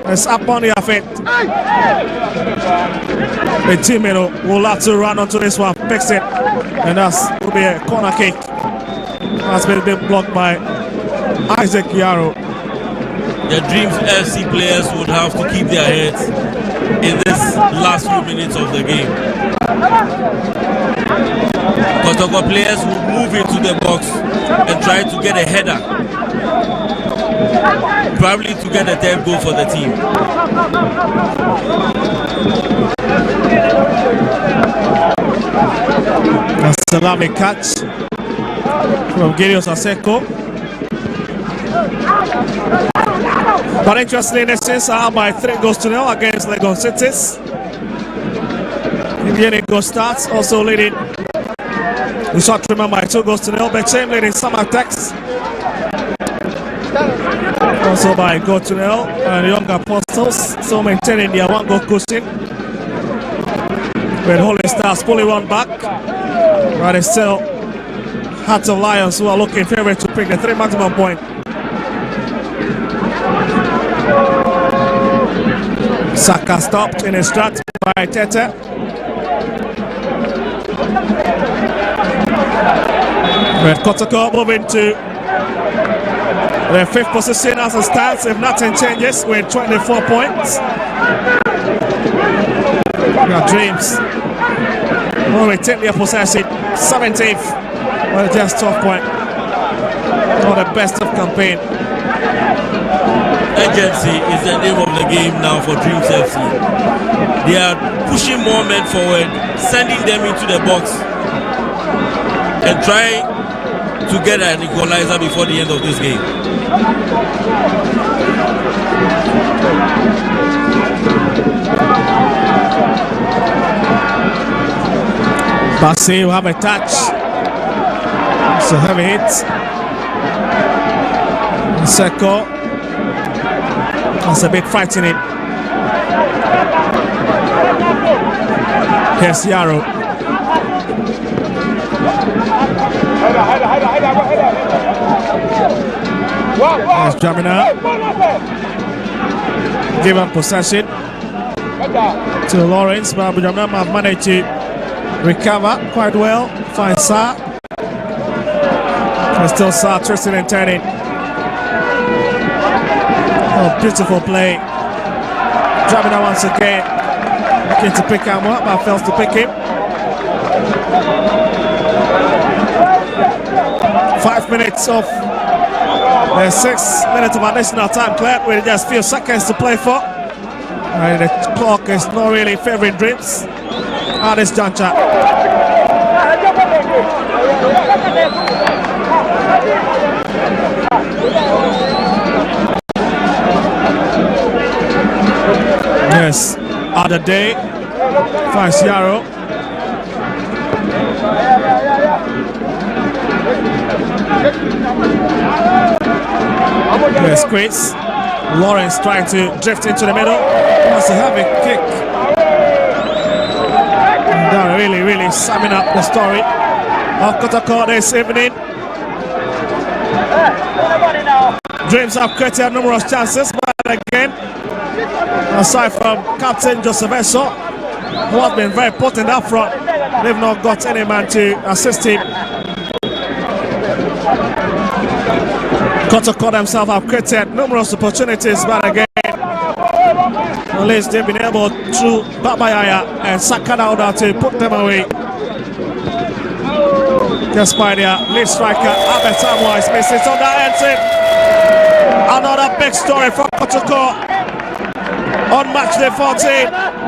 is up on the feet. The team will have to run onto this one, fix it, and that will be a corner kick. That's been blocked by Isaac Yaro. The Dreams FC players would have to keep their heads in this last few minutes of the game. Kotoko players would move into the box and try to get a header, probably to get a third goal for the team. That's a lovely catch from Gideon Saseko. But interestingly, the Saints are out by 3-0 against Legon Cities. Indiana Go starts also leading the short remember by 2-0. Bechem leading some attacks. Also by 0-0 and Young Apostles so maintaining their 1-goal cushion. With Holy Stars fully run back. But it's still Hearts of Lions who are looking favorite to pick the 3 maximum point. Saka stopped in his strat by Tete. Red Kotoko moving to the 5th position as it stands if nothing changes with 24 points. Got Dreams will retain their possession 17th, well just 12 points. Not the best of campaign. Urgency is the name of the game now for Dreams FC. They are pushing more men forward, sending them into the box and trying to get an equalizer before the end of this game. Bassi will have a touch. It's a heavy hit. Seko. That's a bit frightening. Here's Yaro. There's Jamina. Given possession to Lawrence, but Jamina have managed to recover quite well. Fine Sa. There's still Sa twisting and turning. Oh, beautiful play. Jamina once again looking to pick him up, but fails to pick him. 5 minutes of the 6 minutes of additional time cleared with just few seconds to play for. And the clock is not really favoring Dreams at this juncture. Yes, other day, Fans Yarrow. Yes, Quates. Lawrence trying to drift into the middle. Wants to have a kick. They're really summing up the story of Kotoko this evening. Dreams have created numerous chances, but again, aside from Captain Joseph Esso, who has been very potent up front, they've not got any man to assist him. Kotoko themselves have created numerous opportunities, but again, at least they've been able to Babayaya and Sakadauda to put them away. Just by their lead striker, Albert Samoa is missing, so that ends it. Another big story for Kotoko on match day 14.